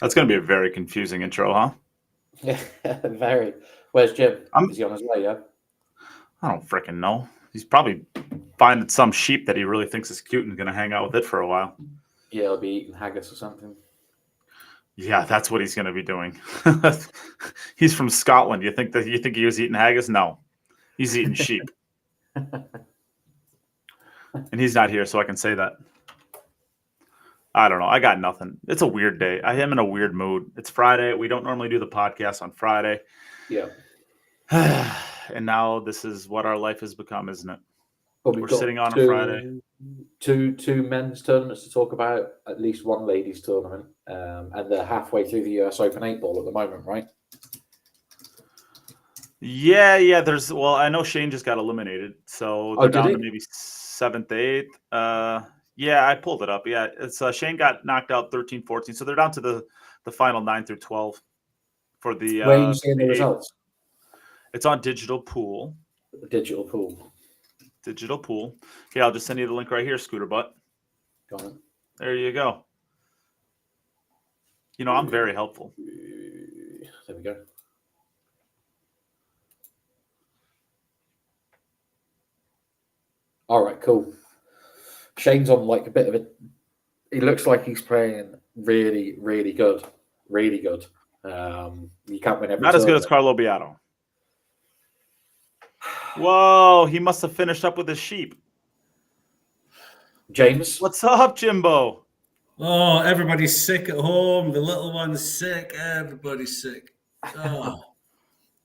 That's going to be a very confusing intro, huh? Yeah, very. Where's Jim? Is he on his way, yeah? I don't freaking know. He's probably finding some sheep that he really thinks is cute and going to hang out with it for a while. Yeah, he'll be eating haggis or something. Yeah, that's what he's going to be doing. He's from Scotland. You think he was eating haggis? No, he's eating sheep. And he's not here, so I can say that. I don't know. I got nothing. It's a weird day. I am in a weird mood. It's Friday. We don't normally do the podcast on Friday. Yeah. And now this is what our life has become, isn't it? But We're sitting on a Friday. Two men's tournaments to talk about, at least one ladies tournament, and they're halfway through the US Open 8 ball at the moment, right? Yeah. I know Shane just got eliminated, so they're down to maybe 7th, 8th. Yeah, I pulled it up. Yeah, it's Shane got knocked out 13-14, so they're down to the final 9 through 12 for the. Where are you seeing the results? It's on Digital Pool. Digital Pool. Okay, I'll just send you the link right here, Scooter Butt. Got it. There you go. You know, I'm very helpful. There we go. All right, cool. Shane's on like a bit of a. He looks like he's playing really, really good. Really good. You can't win every. Not as good as Carlo Biado. Whoa, he must have finished up with his sheep. James. What's up, Jimbo? Oh, everybody's sick at home. The little one's sick. Everybody's sick. Oh,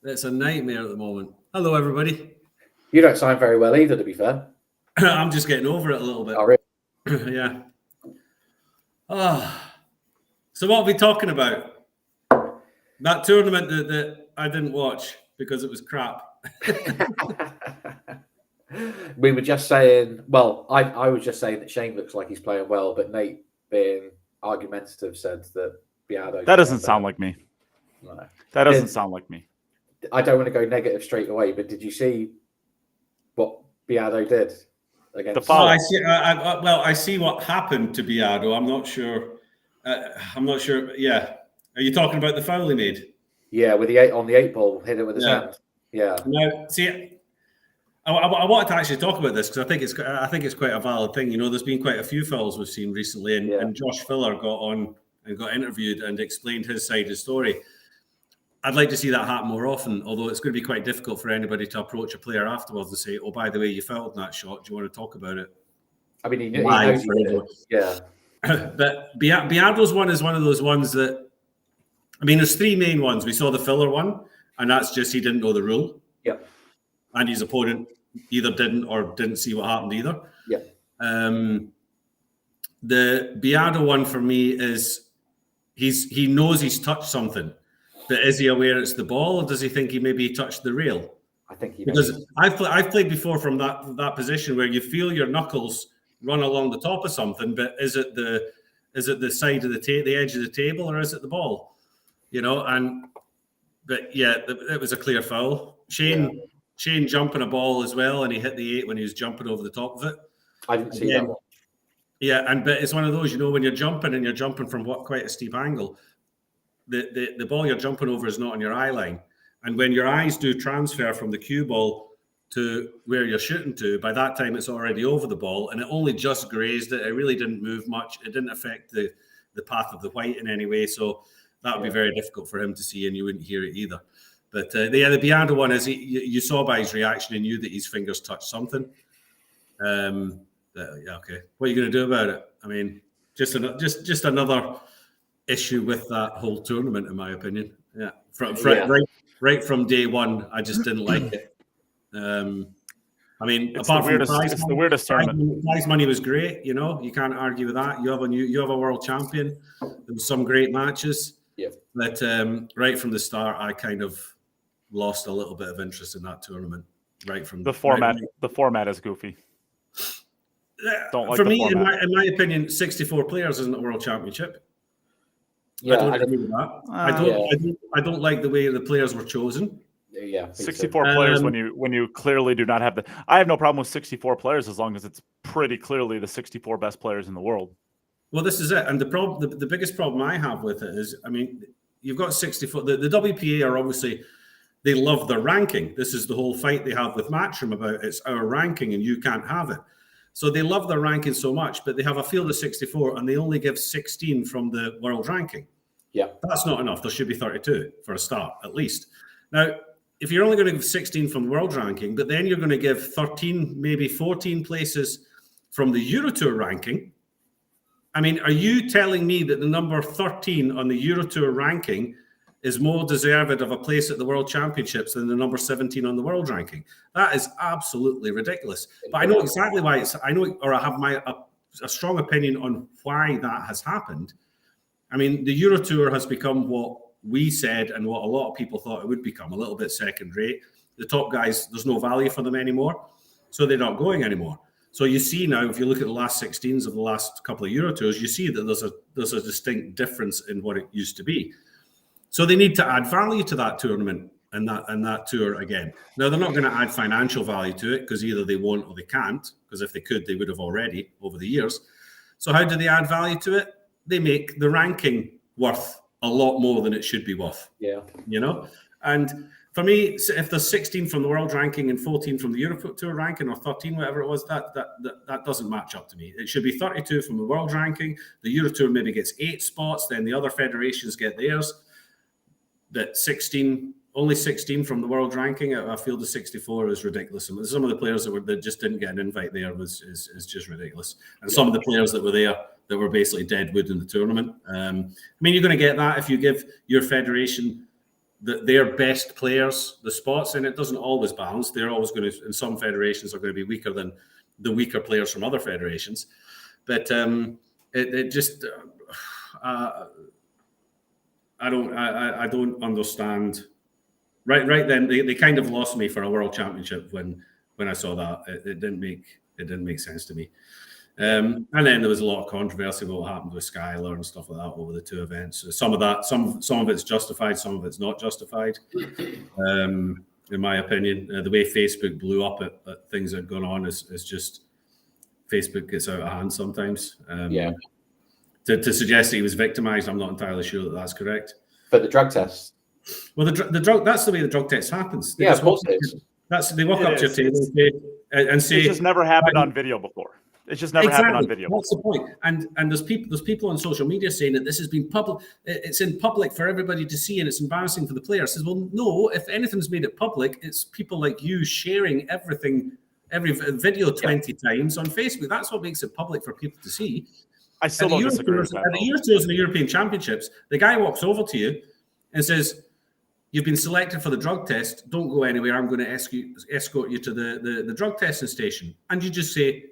it's a nightmare at the moment. Hello, everybody. You don't sound very well either, to be fair. I'm just getting over it a little bit. Oh, really? Yeah. Oh. So what are we talking about? That tournament that I didn't watch because it was crap. We were just saying, well, I was just saying that Shane looks like he's playing well, but Nate, being argumentative, said that Biado. That doesn't sound like me. No. That doesn't sound like me. I don't want to go negative straight away, but did you see what Biado did against? I see what happened to Biado. I'm not sure. Yeah, are you talking about the foul he made? Yeah, with the 8 ball, hit it with his hand. Yeah. No, see, I wanted to actually talk about this because I think it's quite a valid thing. You know, there's been quite a few fouls we've seen recently, and Josh Filler got on and got interviewed and explained his side of the story. I'd like to see that happen more often, although it's going to be quite difficult for anybody to approach a player afterwards and say, "Oh, by the way, you fouled in that shot. Do you want to talk about it?" I mean, he knows he did it. Yeah. But Biado's one is one of those ones that, I mean, there's three main ones. We saw the Filler one, and that's just he didn't know the rule. Yeah. And his opponent either didn't or didn't see what happened either. Yeah. The Biado one for me is he knows he's touched something, but is he aware it's the ball, or does he think he maybe touched the rail? I think he knows. Because I've played before from that position where you feel your knuckles run along the top of something, but is it the side of the edge of the table, or is it the ball? You know, but yeah, it was a clear foul. Shane jumping a ball as well, and he hit the 8 when he was jumping over the top of it. I didn't see that one. Yeah, but it's one of those, you know, when you're jumping and you're jumping from quite a steep angle, the ball you're jumping over is not on your eye line. And when your eyes do transfer from the cue ball to where you're shooting to, by that time it's already over the ball, and it only just grazed it. It really didn't move much. It didn't affect the path of the white in any way. So that would be very difficult for him to see, and you wouldn't hear it either. But the Biado one is you saw by his reaction, he knew that his fingers touched something. Okay, what are you going to do about it? I mean, just another issue with that whole tournament, in my opinion. Yeah, right from day one, I just didn't like it. I mean, it's apart from the weirdest tournament. Prize money was great. You know, you can't argue with that. You have a world champion. There was some great matches. Yeah, but right from the start, I kind of lost a little bit of interest in that tournament. Right from the format. The format is goofy. Don't like for me, in my opinion, 64 players isn't a world championship. Yeah, I don't agree with that. I don't like the way the players were chosen. Yeah, 64 players when you clearly do not have I have no problem with 64 players as long as it's pretty clearly the 64 best players in the world. Well, this is it. And the biggest problem I have with it is, I mean, you've got 64. The WPA are obviously, they love their ranking. This is the whole fight they have with Matchroom about it's our ranking and you can't have it. So they love their ranking so much, but they have a field of 64 and they only give 16 from the world ranking. Yeah. That's not enough. There should be 32 for a start, at least. Now, if you're only going to give 16 from the world ranking, but then you're going to give 13, maybe 14 places from the Eurotour ranking, I mean, are you telling me that the number 13 on the Eurotour ranking is more deserved of a place at the World Championships than the number 17 on the world ranking? That is absolutely ridiculous. But I know exactly why I have a strong opinion on why that has happened. I mean, the Eurotour has become what we said and what a lot of people thought it would become, a little bit second rate. The top guys, there's no value for them anymore, so they're not going anymore. So you see now, if you look at the last 16s of the last couple of Eurotours, you see that there's a distinct difference in what it used to be. So they need to add value to that tournament and that tour again. Now, they're not going to add financial value to it because either they won't or they can't, because if they could, they would have already over the years. So how do they add value to it? They make the ranking worth a lot more than it should be worth. Yeah. You know? And for me, if there's 16 from the world ranking and 14 from the Eurotour ranking, or 13, whatever it was, that doesn't match up to me. It should be 32 from the world ranking. The Eurotour maybe gets 8 spots, then the other federations get theirs. That only 16 from the world ranking at a field of 64 is ridiculous. And some of the players that just didn't get an invite there is just ridiculous. And some of the players that were there that were basically dead wood in the tournament. I mean, you're going to get that if you give your federation their best players the spots, and it doesn't always balance. They're always going to, in some federations, are going to be weaker than the weaker players from other federations. But it just, I don't understand. Right then, they kind of lost me for a world championship when I saw that. It didn't make sense to me. And then there was a lot of controversy about what happened with Skylar and stuff like that over the 2 events. Some of it's justified, some of it's not justified. In my opinion, the way Facebook blew up at things that had gone on is just, Facebook gets out of hand sometimes. To suggest that he was victimized, I'm not entirely sure that that's correct. But the drug test. Well, the drug, that's the way the drug test happens. Yeah, of course it is. They walk up to your table and say, it's just never happened on video before. It's just never happened on video. That's the point. And there's people on social media saying that this has been public. It's in public for everybody to see, and it's embarrassing for the players. I says, well, no. If anything's made it public, it's people like you sharing everything, every video 20 times on Facebook. That's what makes it public for people to see. I still don't disagree with that. At the Eurotours and the European Championships, the guy walks over to you and says, "You've been selected for the drug test. Don't go anywhere. I'm going to escort you to the drug testing station." And you just say,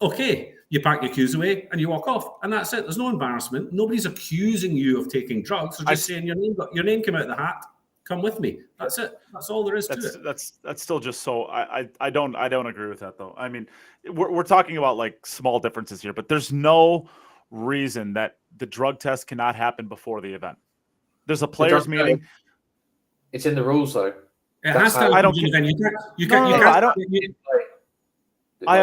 "Okay." You pack your cues away and you walk off, and that's it. There's no embarrassment. Nobody's accusing you of taking drugs. They're just saying your name came out of the hat. Come with me. That's it. That's all there is to it. That's still just so. I don't agree with that though. I mean, we're talking about like small differences here, but there's no reason that the drug test cannot happen before the event. There's a players meeting. It's in the rules though. It has to. I don't. You can't. I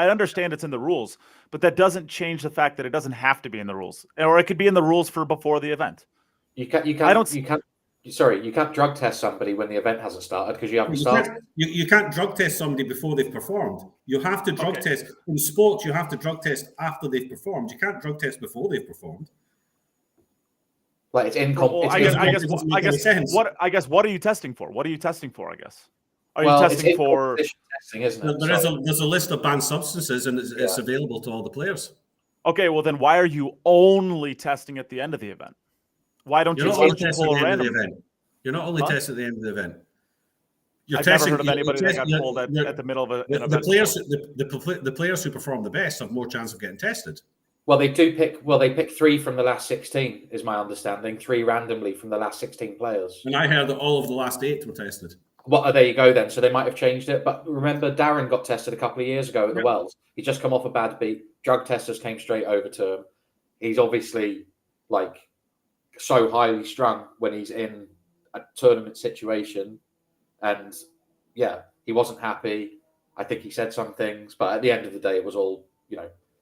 understand it's in the rules, but that doesn't change the fact that it doesn't have to be in the rules, or it could be in the rules for before the event. You can't drug test somebody when the event hasn't started because you haven't started. You can't drug test somebody before they've performed. You have to drug test in sports. You have to drug test after they've performed. You can't drug test before they've performed. Like it's in. I guess what are you testing for? What are you testing for? I guess. Are you testing for testing, isn't it? There's a list of banned substances, and it's available to all the players. Okay, well then why are you only testing at the end of the event? Why don't you test at the end of the event? You're not only testing at the end of the event. I've never heard of anybody that got pulled at the middle of an event. The players who perform the best have more chance of getting tested. Well, they pick 3 from the last 16, is my understanding. 3 randomly from the last 16 players. And I heard that all of the last 8 were tested. Well, there you go then. So they might have changed it. But remember, Darren got tested a couple of years ago at the Wells. He just come off a bad beat. Drug testers came straight over to him. He's obviously like so highly strung when he's in a tournament situation. And yeah, he wasn't happy. I think he said some things. But at the end of the day, it was all,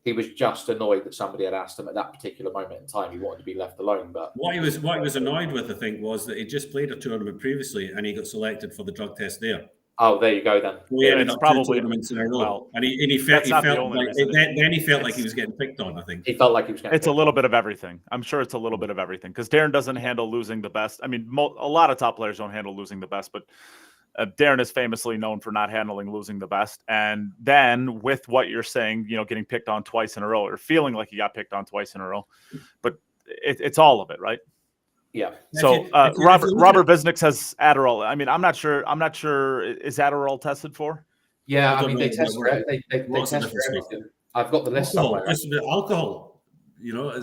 He was just annoyed that somebody had asked him at that particular moment in time. He wanted to be left alone. But what he was annoyed with, I think, was that he just played a tournament previously and he got selected for the drug test there. Oh, there you go then. So he ended up probably 2 tournaments in a row, well, and he felt like then he felt like it's- he was getting picked on. I think He felt like he was getting It's a little bit of everything. I'm sure it's a little bit of everything because Darren doesn't handle losing the best. I mean, a lot of top players don't handle losing the best, but Darren is famously known for not handling losing the best. And then with what you're saying, you know, getting picked on twice in a row or feeling like he got picked on twice in a row, but it's all of it, right? Yeah. So Robert Visnick has Adderall. I mean, I'm not sure. Is Adderall tested for? Yeah, I mean, they test for it. They test for everything. I've got the list somewhere. Just the alcohol, you know.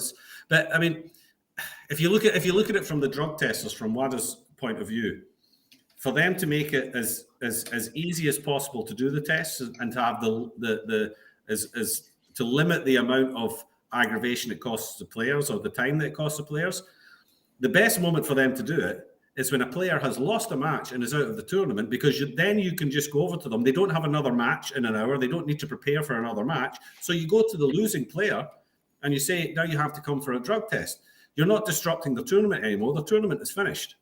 But I mean, if you look at it from the drug testers, from WADA's point of view, for them to make it as easy as possible to do the tests and to have to limit the amount of aggravation it costs the players or the time that it costs the players, the best moment for them to do it is when a player has lost a match and is out of the tournament, because then you can just go over to them. They don't have another match in an hour. They don't need to prepare for another match. So you go to the losing player and you say, now you have to come for a drug test. You're not disrupting the tournament anymore. The tournament is finished.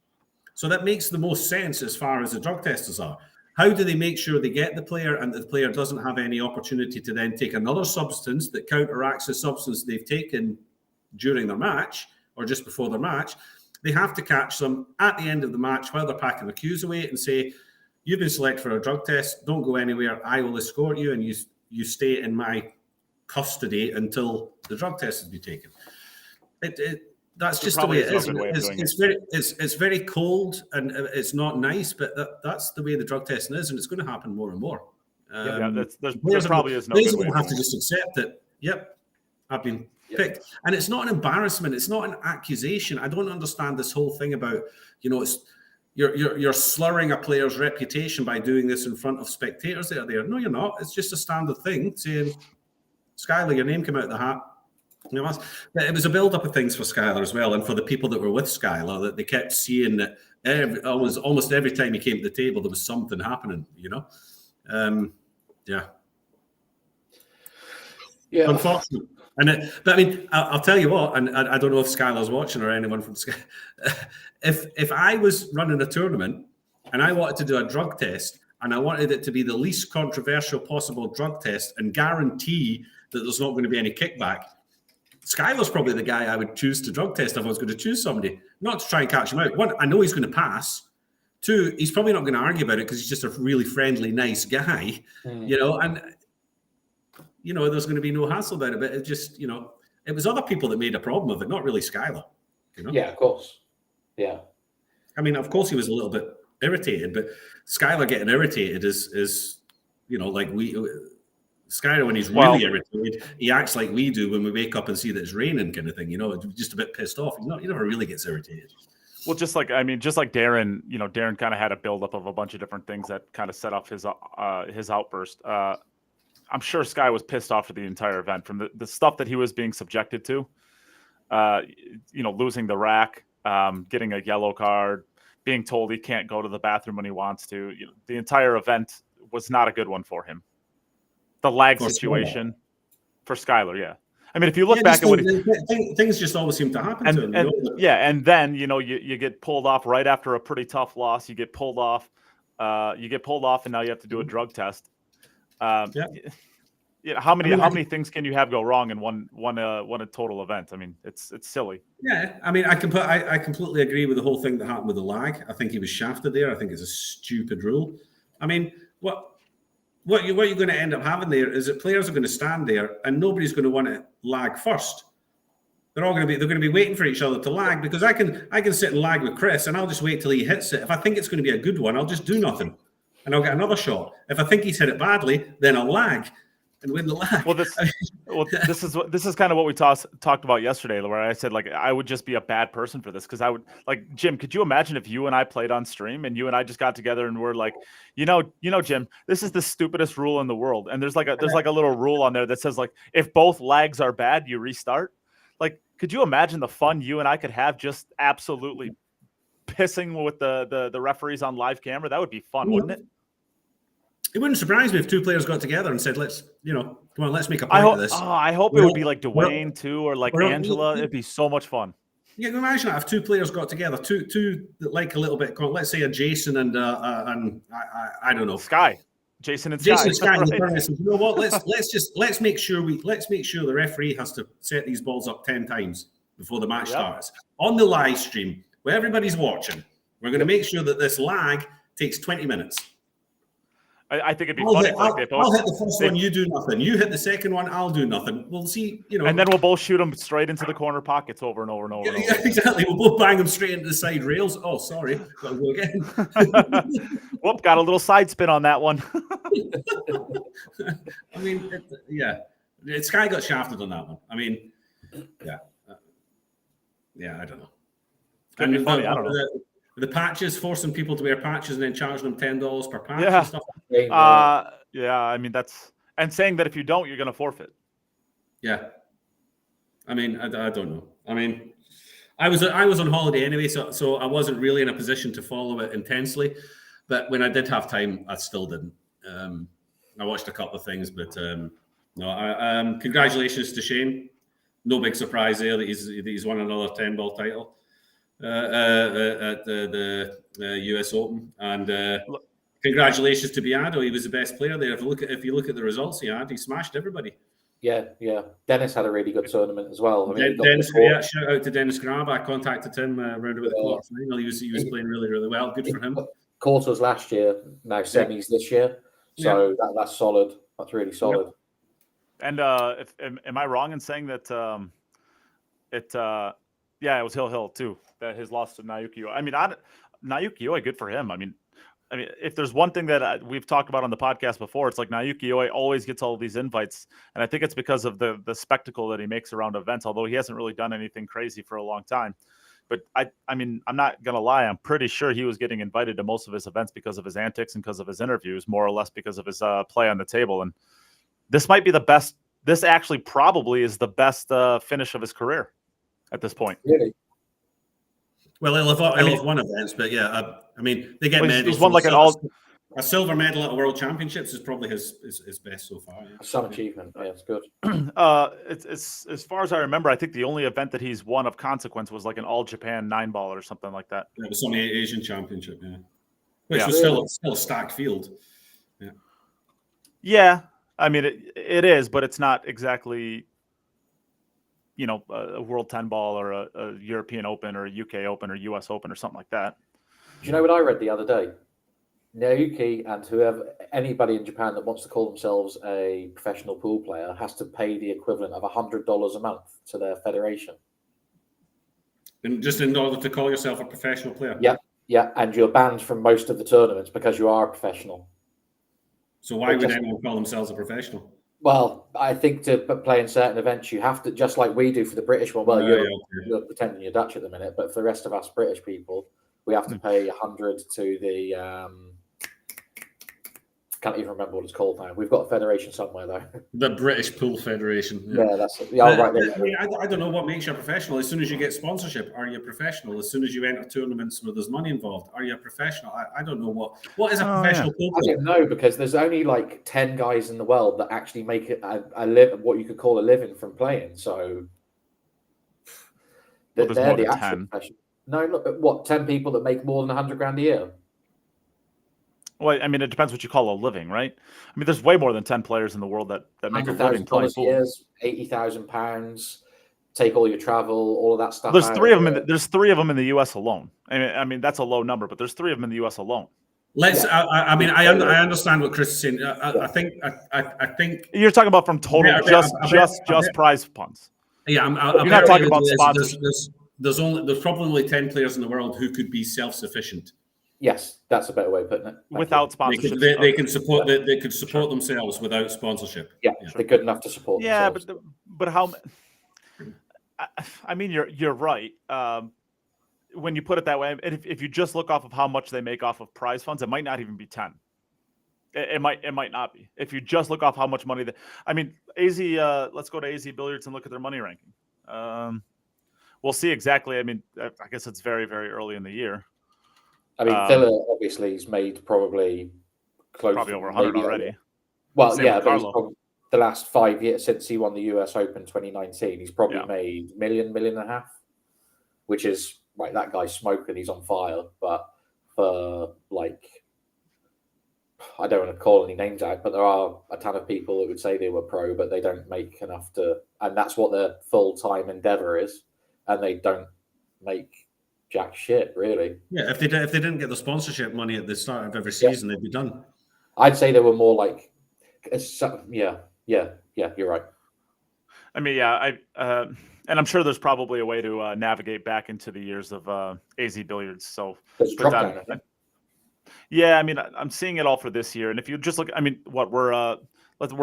So that makes the most sense as far as the drug testers are. How do they make sure they get the player and the player doesn't have any opportunity to then take another substance that counteracts the substance they've taken during their match or just before their match? They have to catch them at the end of the match while they're packing the cues away and say, you've been selected for a drug test. Don't go anywhere. I will escort you and you stay in my custody until the drug test has been taken. That's just the way it is. It's very cold and it's not nice, but that's the way the drug testing is, and it's going to happen more and more. There probably is no good way. Players will have to just accept that. Yep, I've been picked, and it's not an embarrassment. It's not an accusation. I don't understand this whole thing about, you know, it's you're slurring a player's reputation by doing this in front of spectators that are there. No, you're not. It's just a standard thing saying, Skylar, your name came out of the hat. You know, it was a build-up of things for Skylar as well, and for the people that were with Skylar, that they kept seeing that almost every time he came to the table, there was something happening. You know, yeah. Unfortunate. But I mean, I'll tell you what, and I don't know if Skylar's watching or anyone from Sky. If I was running a tournament and I wanted to do a drug test, and I wanted it to be the least controversial possible drug test, and guarantee that there's not going to be any kickback, Skylar's probably the guy I would choose to drug test if I was going to choose somebody, not to try and catch him out. One, I know he's going to pass. Two, he's probably not going to argue about it because he's just a really friendly, nice guy, you know, and, you know, there's going to be no hassle about it. But it just, you know, it was other people that made a problem of it, not really Skylar. You know? Yeah, of course. Yeah. I mean, of course he was a little bit irritated, but Skylar getting irritated is you know, like Skylar, when he's really irritated, he acts like we do when we wake up and see that it's raining, kind of thing. You know, just a bit pissed off. He never really gets irritated. Well, just like Darren, you know, Darren kind of had a buildup of a bunch of different things that kind of set off his outburst. I'm sure Sky was pissed off for the entire event, from the stuff that he was being subjected to. You know, losing the rack, getting a yellow card, being told he can't go to the bathroom when he wants to. You know, the entire event was not a good one for him. The lag situation for Skylar, yeah. I mean, if you look back at what things just always seem to happen to him. And then, you know, you get pulled off right after a pretty tough loss. You get pulled off, and now you have to do a drug test. Yeah, how many things can you have go wrong in one total event? I mean, it's silly. Yeah, I mean, I completely agree with the whole thing that happened with the lag. I think he was shafted there. I think it's a stupid rule. I mean, what you're going to end up having there is that players are going to stand there and nobody's going to want to lag first. They're going to be waiting for each other to lag, because I can sit and lag with Chris and I'll just wait till he hits it. If I think it's going to be a good one, I'll just do nothing and I'll get another shot. If I think he's hit it badly, then I'll lag and win the lag. Well, this is kind of what we talked about yesterday, where I said, like, I would just be a bad person for this, because I would, like, Jim, could you imagine if you and I played on stream and you and I just got together and we're like, you know, Jim, this is the stupidest rule in the world, and there's like a little rule on there that says, like, if both lags are bad, you restart. Like, could you imagine the fun you and I could have just absolutely pissing with the referees on live camera? That would be fun, wouldn't it? It wouldn't surprise me if two players got together and said, "Let's, come on, let's make a point of this." I hope it would be like Dwayne too, or like Angela. It'd be so much fun. Yeah, can you imagine that if two players got together, two that like a little bit, let's say a Jason and I don't know, Sky, Jason and Sky. Right. Says, you know what? Let's make sure the referee has to set these balls up 10 times before the match starts on the live stream where everybody's watching. We're going to make sure that this lag takes 20 minutes. I think it'd be funny. I'll hit the first one, you do nothing. You hit the second one, I'll do nothing. We'll see, And then we'll both shoot them straight into the corner pockets over and over and over. Yeah, exactly. We'll both bang them straight into the side rails. Oh, sorry. Got to go again. Whoop, got a little side spin on that one. I mean, Sky got shafted on that one. I mean, I don't know. Could be funny. I don't know. The patches, forcing people to wear patches and then charging them $10 per patch. Yeah. And stuff. I mean, and saying that if you don't, you're going to forfeit. Yeah. I mean, I don't know. I mean, I was on holiday anyway, so I wasn't really in a position to follow it intensely. But when I did have time, I still didn't. I watched a couple of things, but no. Congratulations to Shane. No big surprise there that he's won another 10-ball title at the US Open, and congratulations to Biado. He was the best player there. If you look at the results he had, he smashed everybody. Yeah. Dennis had a really good tournament as well. I mean, shout out to Dennis Grab. I contacted him around about the quarterfinal. He was playing really, really well. Good for him. Quarters last year, now semis this year. So that's solid. That's really solid. Yep. And am I wrong in saying that it was Hill too, that his loss to Naoki Oi. I mean, Naoki Oi, good for him. I mean, if there's one thing that we've talked about on the podcast before, it's like Naoki Oi always gets all of these invites, and I think it's because of the spectacle that he makes around events. Although he hasn't really done anything crazy for a long time, but I mean, I'm not gonna lie, I'm pretty sure he was getting invited to most of his events because of his antics and because of his interviews, more or less because of his play on the table. And this might be the best. This actually probably is the best finish of his career at this point. Really? Well, he'll have won events, but I mean, they get medals. He's won like a silver medal at the World Championships is probably his best so far. Yeah. Some achievement. Yeah, it's good. It's as far as I remember, I think the only event that he's won of consequence was like an All Japan 9-ball or something like that. It was on the Asian Championship, which was still a stacked field. Yeah. Yeah, I mean it is, but it's not exactly, a World 10-ball or a European Open or a UK Open or US Open or something like that. Do you know what I read the other day? Naoki and anybody in Japan that wants to call themselves a professional pool player has to pay the equivalent of $100 a month to their federation. And just in order to call yourself a professional player? Yeah, and you're banned from most of the tournaments because you are a professional. So why would anyone call themselves a professional? Well, I think to play in certain events, you have to, just like we do for the British one. Well, you're pretending you're Dutch at the minute, but for the rest of us British people, we have to pay 100 to the. Can't even remember what it's called now. We've got a federation somewhere though. The British Pool Federation. Yeah, that's it. Yeah, right there. I mean, I don't know what makes you a professional. As soon as you get sponsorship, are you a professional? As soon as you enter tournaments where there's money involved, are you a professional? I don't know what is a professional pool player. I don't know, because there's only like 10 guys in the world that actually make it what you could call a living from playing. So there's more than 10. No, look, what, 10 people that make more than 100 grand a year? Well, I mean, it depends what you call a living, right? I mean, there's way more than 10 players in the world that make a living playing pool. £80,000, take all your travel, all of that stuff. There's three of them. There's 3 of them in the U.S. alone. I mean, that's a low number, but there's 3 of them in the U.S. alone. I understand what Chris is saying. I think you're talking about from total just prize funds. Yeah, you're not talking about sponsors. There's probably only 10 players in the world who could be self-sufficient. Yes, that's a better way of putting it. Without sponsorship, they can support. They could support themselves without sponsorship. Yeah, they're good enough to support. Yeah, themselves. but how? I mean, you're right. When you put it that way, if you just look off of how much they make off of prize funds, it might not even be 10. It might not be. If you just look off how much money I mean, AZ. Let's go to AZ Billiards and look at their money ranking. We'll see exactly. I mean, I guess it's very, very early in the year. I mean, Filler obviously has made probably close, probably over 100 already. Well, Same yeah, with but he's Carlo. probably, the last 5 years since he won the US Open 2019, he's probably made million and a half, which is like, that guy's smoking, he's on fire. But for like, I don't want to call any names out, but there are a ton of people that would say they were pro, but they don't make enough to, and that's what their full-time endeavor is, and they don't make jack shit, really. Yeah, if they didn't get the sponsorship money at the start of every season, they'd be done. I'd say they were more like, you're right. I mean, yeah, and I'm sure there's probably a way to navigate back into the years of AZ Billiards. So, yeah, I mean, I'm seeing it all for this year. And if you just look, I mean, what we're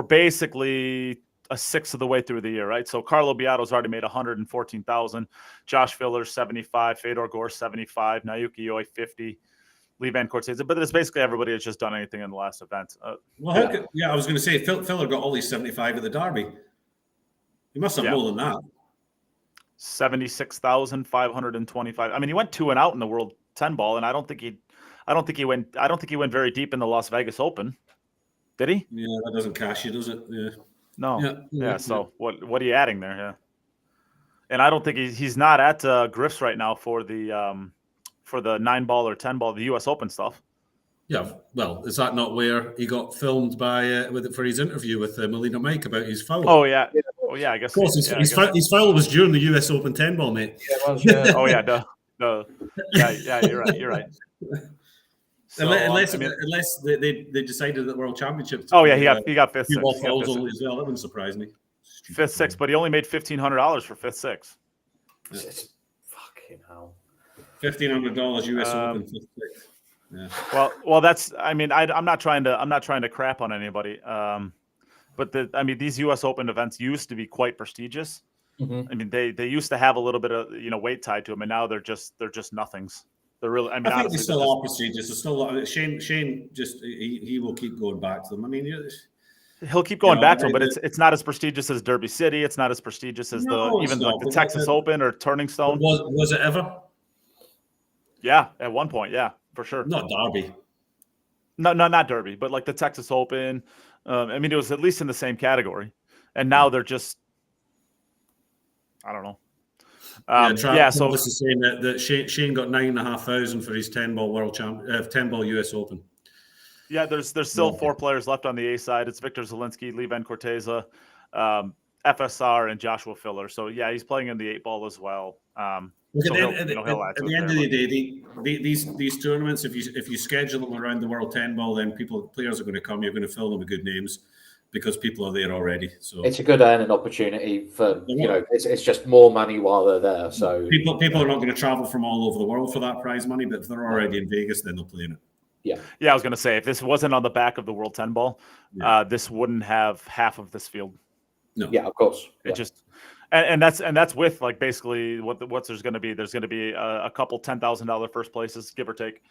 basically a sixth of the way through the year, right? So Carlo Biado's already made 114,000, Josh Filler 75, Fedor Gore 75, Naoki Oi 50, Lee Van Cortese. But it's basically everybody that's just done anything in the last event. I was going to say Filler got all these 75 at the Derby. He must have more than that. 76,525. I mean, he went 2 and out in the World 10 ball, and I don't think he went very deep in the Las Vegas Open. Did he? Yeah, that doesn't cash you, does it? Yeah. No. Yeah. So what are you adding there? Yeah. And I don't think he's not at Griff's right now for the 9 ball or 10 ball, the U.S. Open stuff. Yeah. Well, is that not where he got filmed for his interview with Molina Mike about his foul? Oh yeah. Oh yeah. I guess. Of course, his foul was during the U.S. Open 10 ball, mate. Yeah, it was, yeah. Oh yeah. Yeah. You're right. So, unless they decided that World Championships. Oh yeah, he got fifth, sixth. Fouls only as well. That wouldn't surprise me. Fifth, sixth, but he only made $1,500 for fifth, sixth. Yeah. Fucking hell. $1,500 US Open fifth, sixth. Yeah. Well, that's. I mean, I'm not trying to crap on anybody. But these U.S. Open events used to be quite prestigious. Mm-hmm. I mean, they used to have a little bit of weight tied to them, and now they're just nothings. They're really. I mean, I think honestly, they still are prestigious. There's still Shane just he will keep going back to them. I mean, he'll keep going back to them, but it's not as prestigious as Derby City. It's not as prestigious as the Texas Open or Turning Stone. Was it ever? Yeah, at one point, yeah, for sure. Not Derby. No, not Derby, but like the Texas Open. I mean, it was at least in the same category, and now they're just. I don't know. So this is saying that Shane got 9,500 for his 10 ball 10 ball US Open. Yeah, there's still 4 players left on the A side. It's Victor Zielinski, Lee Van Cortese, FSR, and Joshua Filler. So yeah, he's playing in the 8 ball as well. At the end of the day, these tournaments, if you schedule them around the World 10 ball, then players are going to come. You're going to fill them with good names, because people are there already. So it's a good earning opportunity for it's just more money while they're there. So people are not going to travel from all over the world for that prize money, but if they're already in Vegas, then they'll play in it. Yeah. I was going to say, if this wasn't on the back of the World 10 ball, this wouldn't have half of this field. No. Yeah, of course. It just and that's with like basically what there's going to be. There's going to be a couple $10,000 first places, give or take,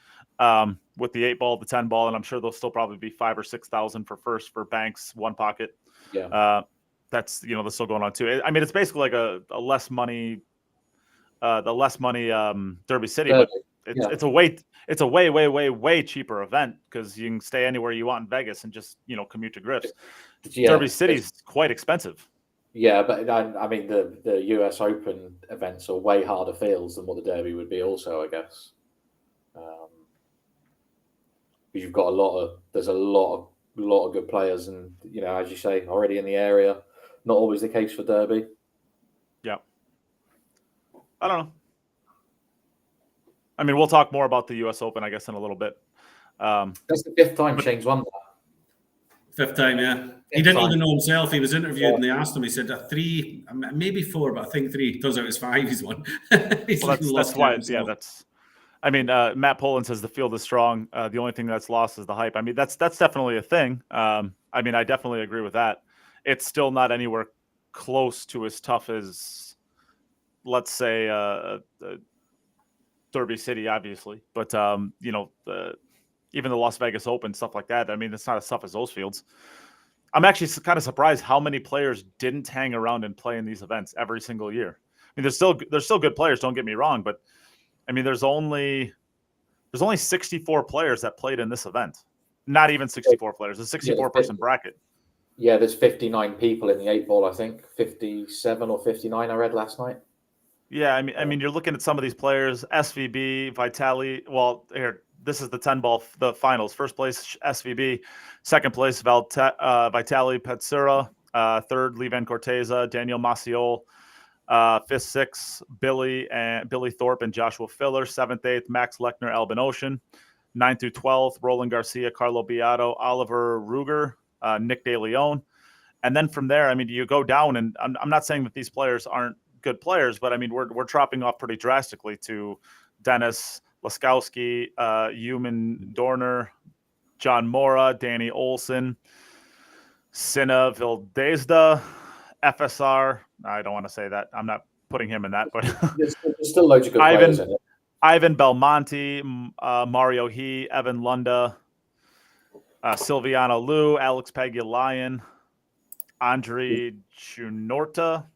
with the 8 ball, the 10 ball, and I'm sure there'll still probably be 5,000 or 6,000 for first for Banks, one pocket. Yeah. That's that's still going on too. I mean, it's basically like a less money, Derby City, but it's a way cheaper event because you can stay anywhere you want in Vegas and just commute to Griff's. Derby City's quite expensive. Yeah, but I mean the US Open events are way harder fields than what the Derby would be. Also, I guess you've got there's a lot of good players, and as you say, already in the area. Not always the case for Derby. Yeah, I don't know. I mean, we'll talk more about the U.S. Open, I guess, in a little bit. That's the 5th time Shane's won that. 5th time, yeah. He didn't even know himself. He was interviewed and they asked him. He said 3, maybe 4, but I think 3. Turns out it's 5. He's won. That's why. Yeah, that's. I mean, Matt Poland says the field is strong. The only thing that's lost is the hype. I mean, that's definitely a thing. I mean, I definitely agree with that. It's still not anywhere close to as tough as, let's say, Derby City, obviously. But even the Las Vegas Open, stuff like that. I mean, it's not as tough as those fields. I'm actually kind of surprised how many players didn't hang around and play in these events every single year. I mean, there's still good players. Don't get me wrong, but I mean, there's only 64 players that played in this event. Not even 64 players. A 64-person bracket. Yeah, there's 59 people in the 8 ball, I think. 57 or 59 I read last night. Yeah, I mean, you're looking at some of these players, SVB, Vitali. Well, here, this is the 10 ball, the finals. First place, SVB. Second place, Vitali Petsura. Third, Levan Corteza, Daniel Maciol. Fifth, sixth, Billy Thorpe and Joshua Filler. Seventh, eighth, Max Lechner, Albin Ocean. 9th through 12th, Roland Garcia, Carlo Biado, Oliver Ruger, Nick De Leon. And then from there, I mean, you go down, and I'm not saying that these players aren't good players, but I mean, we're dropping off pretty drastically to Dennis Laskowski, Human Dorner, John Mora, Danny Olson, Sina Vildezda, FSR. I don't want to say that. I'm not putting him in that, but there's still loads of good players in it. Ivan Belmonte, Mario He, Evan Lunda, Silviano Liu, Alex Pagulayan, Andre Chunorta.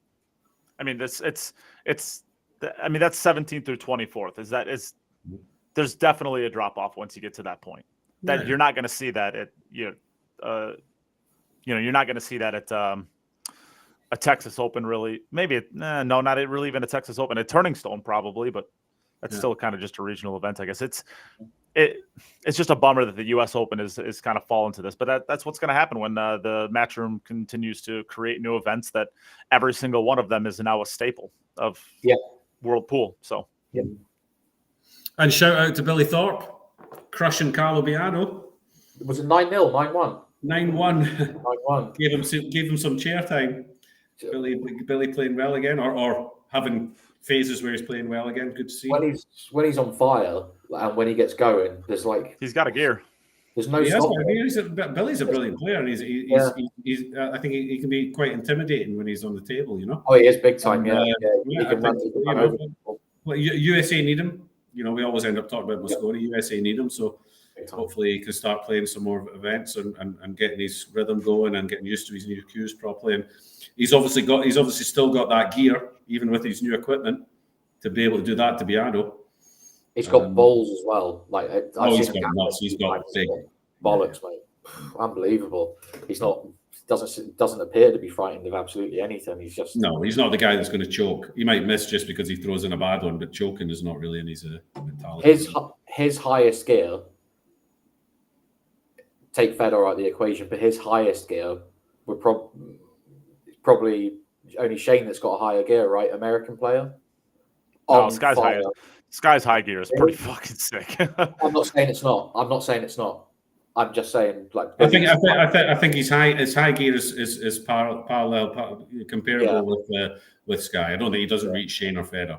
I mean, that's 17th through 24th. There's definitely a drop off once you get to that point. That you're not going to see that at you're not going to see that at a Texas Open, really. Maybe no, not really even a Texas Open. A Turning Stone probably, but that's still kind of just a regional event, I guess. It's just a bummer that the U.S. Open is kind of fallen to this, but that's what's going to happen when the Matchroom continues to create new events. That every single one of them is now a staple of World Pool. So, and shout out to Billy Thorpe, crushing Carlo Biado. Was it 9-0, 9-1? 9-1. 9-1. Gave him some chair time. Billy playing well again, or having phases where he's playing well again. Good to see. When he's on fire and when he gets going, there's he's got a gear. There's no stopping. Billy's a brilliant player, and he's I think he can be quite intimidating when he's on the table. Oh, he is big time. He can run. USA need him. We always end up talking about Mosconi. USA need him, so hopefully he can start playing some more events and getting his rhythm going and getting used to his new cues properly. And he's obviously still got that gear, even with his new equipment, to be able to do that to Biado. He's got balls as well. He's got nuts. He's got big bollocks, mate. Unbelievable. He's not. Doesn't appear to be frightened of absolutely anything. He's not the guy that's going to choke. He might miss just because he throws in a bad one, but choking is not really in his mentality. His highest gear. Take Fedor out of the equation, but his highest gear would probably only Shane that's got a higher gear, right? American player. Sky's high gear is pretty fucking sick. I'm not saying it's not. I'm just saying, I think his high gear is parallel, comparable with Sky. I don't think he doesn't reach Shane or Fedor,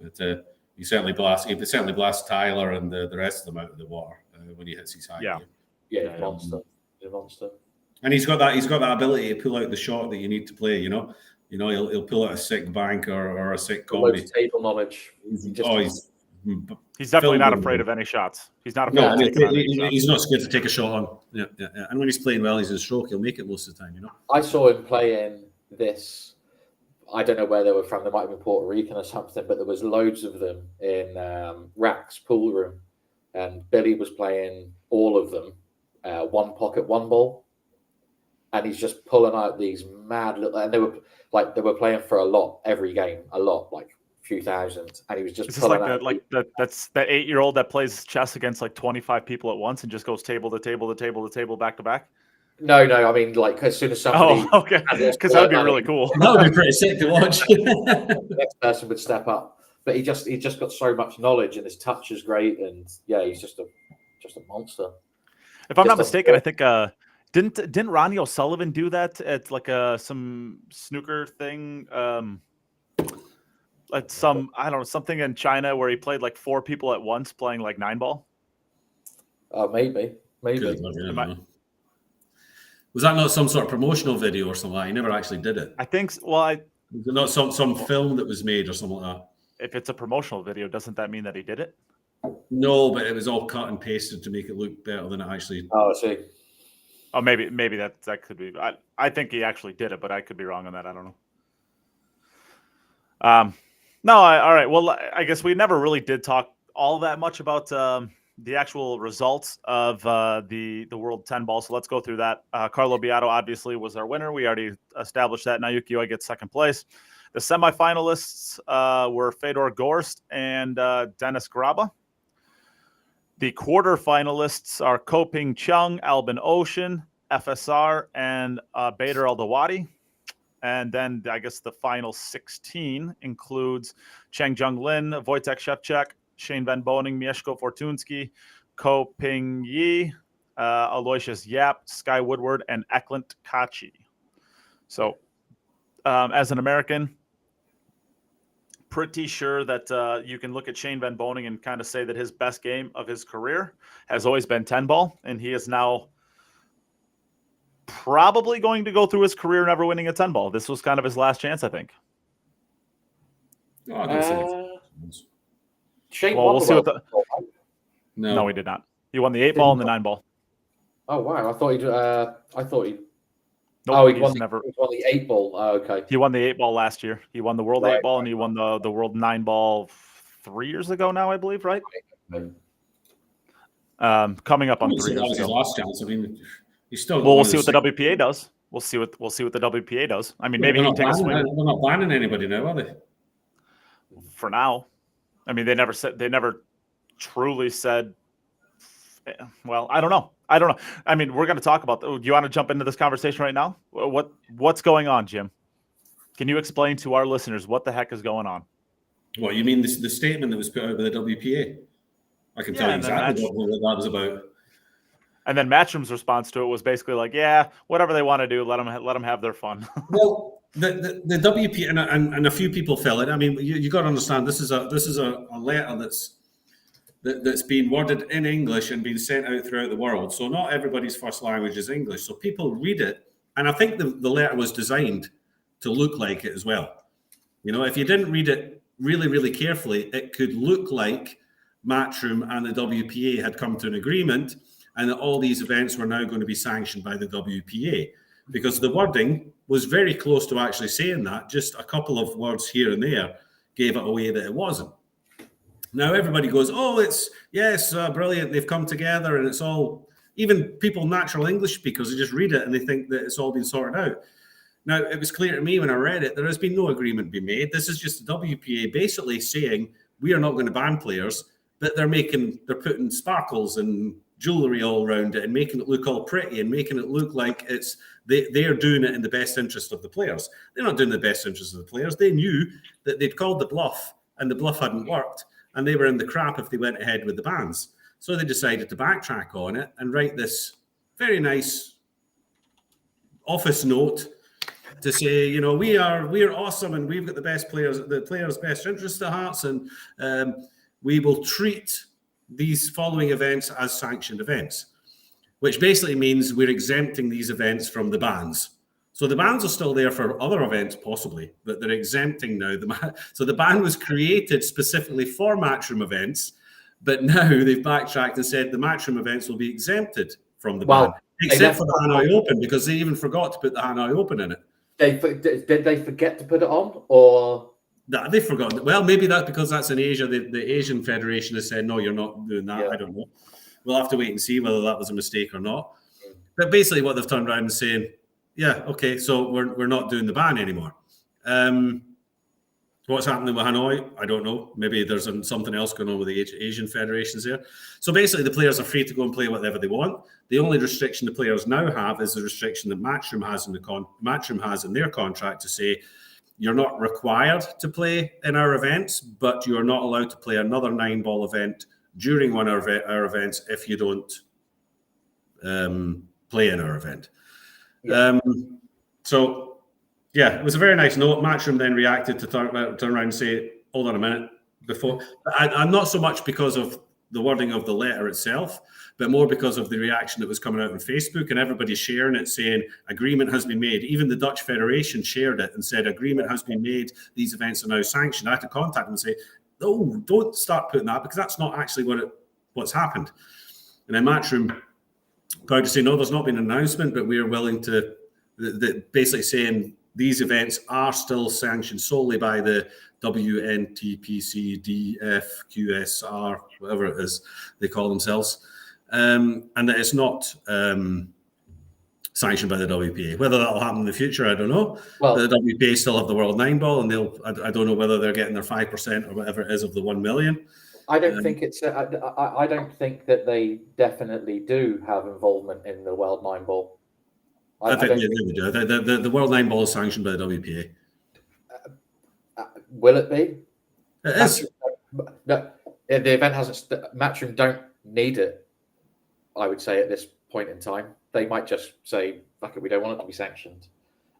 but he certainly blasts Tyler and the rest of them out of the water when he hits his high gear. Yeah, he's a monster. And he's got that ability to pull out the shot that you need to play. He'll pull out a sick bank or a sick combi. Table knowledge. He's definitely not afraid of any shots. He's not afraid. He's not scared to take a shot on. Yeah. And when he's playing well, he's in stroke. He'll make it most of the time. I saw him playing this. I don't know where they were from. They might have been Puerto Rican or something, but there was loads of them in Rack's pool room, and Billy was playing all of them. One pocket, one ball, and he's just pulling out these mad little. And they were playing for a lot every game, like a few thousand, and he was just. Is this that's the 8-year-old that plays chess against 25 people at once and just goes table to table to table to table back to back? No, I mean as soon as somebody. Oh, okay, because that'd be really cool. That would be pretty sick to watch. The next person would step up, but he just got so much knowledge, and his touch is great, and he's just a monster. If I'm not mistaken, I think didn't Ronnie O'Sullivan do that at some snooker thing? At something in China where he played 4 people at once playing 9-ball. Maybe. Was that not some sort of promotional video or something? He never actually did it. I think. Was it not some film that was made or something like that? If it's a promotional video, doesn't that mean that he did it? No, but it was all cut and pasted to make it look better than it actually. Oh, I see. Oh, maybe that could be. I think he actually did it, but I could be wrong on that. I don't know. No, all right. Well, I guess we never really did talk all that much about the actual results of the World 10 ball. So let's go through that. Carlo Biado obviously was our winner. We already established that. Naoki Oi gets second place. The semifinalists were Fedor Gorst and Dennis Graba. The quarterfinalists are Koping Chung, Albin Ocean, FSR, and Bader Eldawadi. And then I guess the final 16 includes Cheng Jung Lin, Wojtek Shevchuk, Shane Van Boning, Mieszko Fortunski, Ko Ping Yi, Aloysius Yap, Sky Woodward, and Eklund Kachi. So as an American, pretty sure that you can look at Shane Van Boning and kind of say that his best game of his career has always been 10 ball, and he is now probably going to go through his career never winning a 10 ball. This was kind of his last chance, I think. Shane well, we'll see what the. No, he did not. He won the 8 ball and the 9 ball. Oh wow! I thought he. Nope, oh, he he's won never. He won the 8 ball. Oh, okay. He won the 8 ball last year. He won the World 8 ball, and he won the World 9 ball 3 years ago now, I believe, right? Coming up on 3 years his ago. last chance. I mean, he's still. Well, we'll see what the WPA does. We'll see what the WPA does. I mean, maybe he can take a swing. They're not banning anybody now, are they? For now, I mean, they never truly said. Well, I don't know. I mean, we're going to talk about. Do you want to jump into this conversation right now? What's going on, Jim? Can you explain to our listeners what the heck is going on? What you mean? The statement that was put out by the WPA? I can tell you exactly what that was about. And then Matchroom's response to it was basically like, "Yeah, whatever they want to do, let them have their fun." Well, the WPA and a few people fell in. I mean, you got to understand this is a letter that's been worded in English and been sent out throughout the world. So not everybody's first language is English. So people read it, and I think the letter was designed to look like it as well. You know, if you didn't read it really, really carefully, it could look like Matchroom and the WPA had come to an agreement, and that all these events were now going to be sanctioned by the WPA, because the wording was very close to actually saying that. Just a couple of words here and there gave it away that it wasn't. Now everybody goes, oh, it's brilliant. They've come together, and it's all, even people, natural English speakers, they just read it and they think that it's all been sorted out. Now, it was clear to me when I read it, there has been no agreement being made. This is just the WPA basically saying we are not going to ban players, but they're putting sparkles and jewelry all around it and making it look all pretty and making it look like they're doing it in the best interest of the players. They're not doing the best interest of the players. They knew that they'd called the bluff and the bluff hadn't worked, and they were in the crap if they went ahead with the bans. So they decided to backtrack on it and write this very nice office note to say, you know, we're awesome and we've got the players' best interests at heart, and we will treat these following events as sanctioned events, which basically means we're exempting these events from the bans. So the bans are still there for other events, possibly, but they're exempting now. So the ban was created specifically for Matchroom events, but now they've backtracked and said the Matchroom events will be exempted from the ban, except for the Hanoi Open, because they even forgot to put the Hanoi Open in it. Did they forget to put it on, or? They've forgotten. Well, maybe that's because that's in Asia. The Asian Federation has said, no, you're not doing that. Yeah. I don't know. We'll have to wait and see whether that was a mistake or not. But basically what they've turned around and saying, yeah, okay, so we're not doing the ban anymore. What's happening with Hanoi? I don't know. Maybe there's something else going on with the Asian federations there. So basically the players are free to go and play whatever they want. The only restriction the players now have is the restriction that Matchroom has in their contract to say, you're not required to play in our events, but you're not allowed to play another 9-ball event during one of our events if you don't play in our event. Yeah. So, yeah, it was a very nice note. Matchroom then reacted to turn around and say, hold on a minute. I'm not so much because of the wording of the letter itself, but more because of the reaction that was coming out on Facebook, and everybody sharing it saying agreement has been made. Even the Dutch Federation shared it and said agreement has been made. These events are now sanctioned. I had to contact them and say, no, don't start putting that, because that's not actually what's happened. And then Matchroom proud to say, no, there's not been an announcement, but we are willing to basically saying these events are still sanctioned solely by the WNT, PC, DF, QSR, whatever it is they call themselves, and that it's not sanctioned by the WPA. Whether that'll happen in the future, I don't know. Well, the WPA still have the World 9 Ball, and I don't know whether they're getting their 5% or whatever it is of the 1 million. I don't think it's. I don't think that they definitely do have involvement in the World 9 Ball. I think they do. The World 9 Ball is sanctioned by the WPA. Will it be? It is. No, the event hasn't. Matchroom don't need it. I would say at this point in time, they might just say, "Fuck it, we don't want it to be sanctioned,"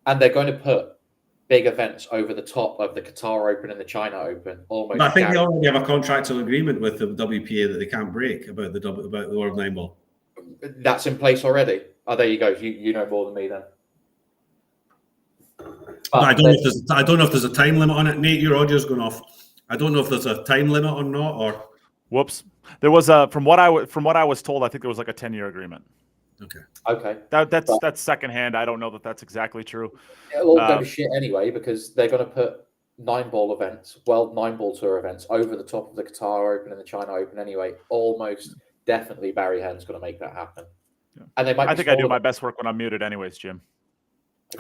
and they're going to put big events over the top of the Qatar Open and the China Open. Almost. But I think they already have a contractual agreement with the WPA that they can't break about the World 9 Ball. That's in place already. Oh, there you go. You know more than me then. But I don't know if there's a time limit on it. Nate, your audio's going off. I don't know if there's a time limit or not. Or whoops, there was a from what I was told. I think there was like a 10-year agreement. Okay. That's secondhand. I don't know that that's exactly true. It'll all go to shit anyway because they're going to put 9-ball events, World 9-ball tour events, over the top of the Qatar Open and the China Open anyway. Almost definitely Barry Hearn's going to make that happen. Yeah. And they might. I think I do my best work when I'm muted, anyways, Jim.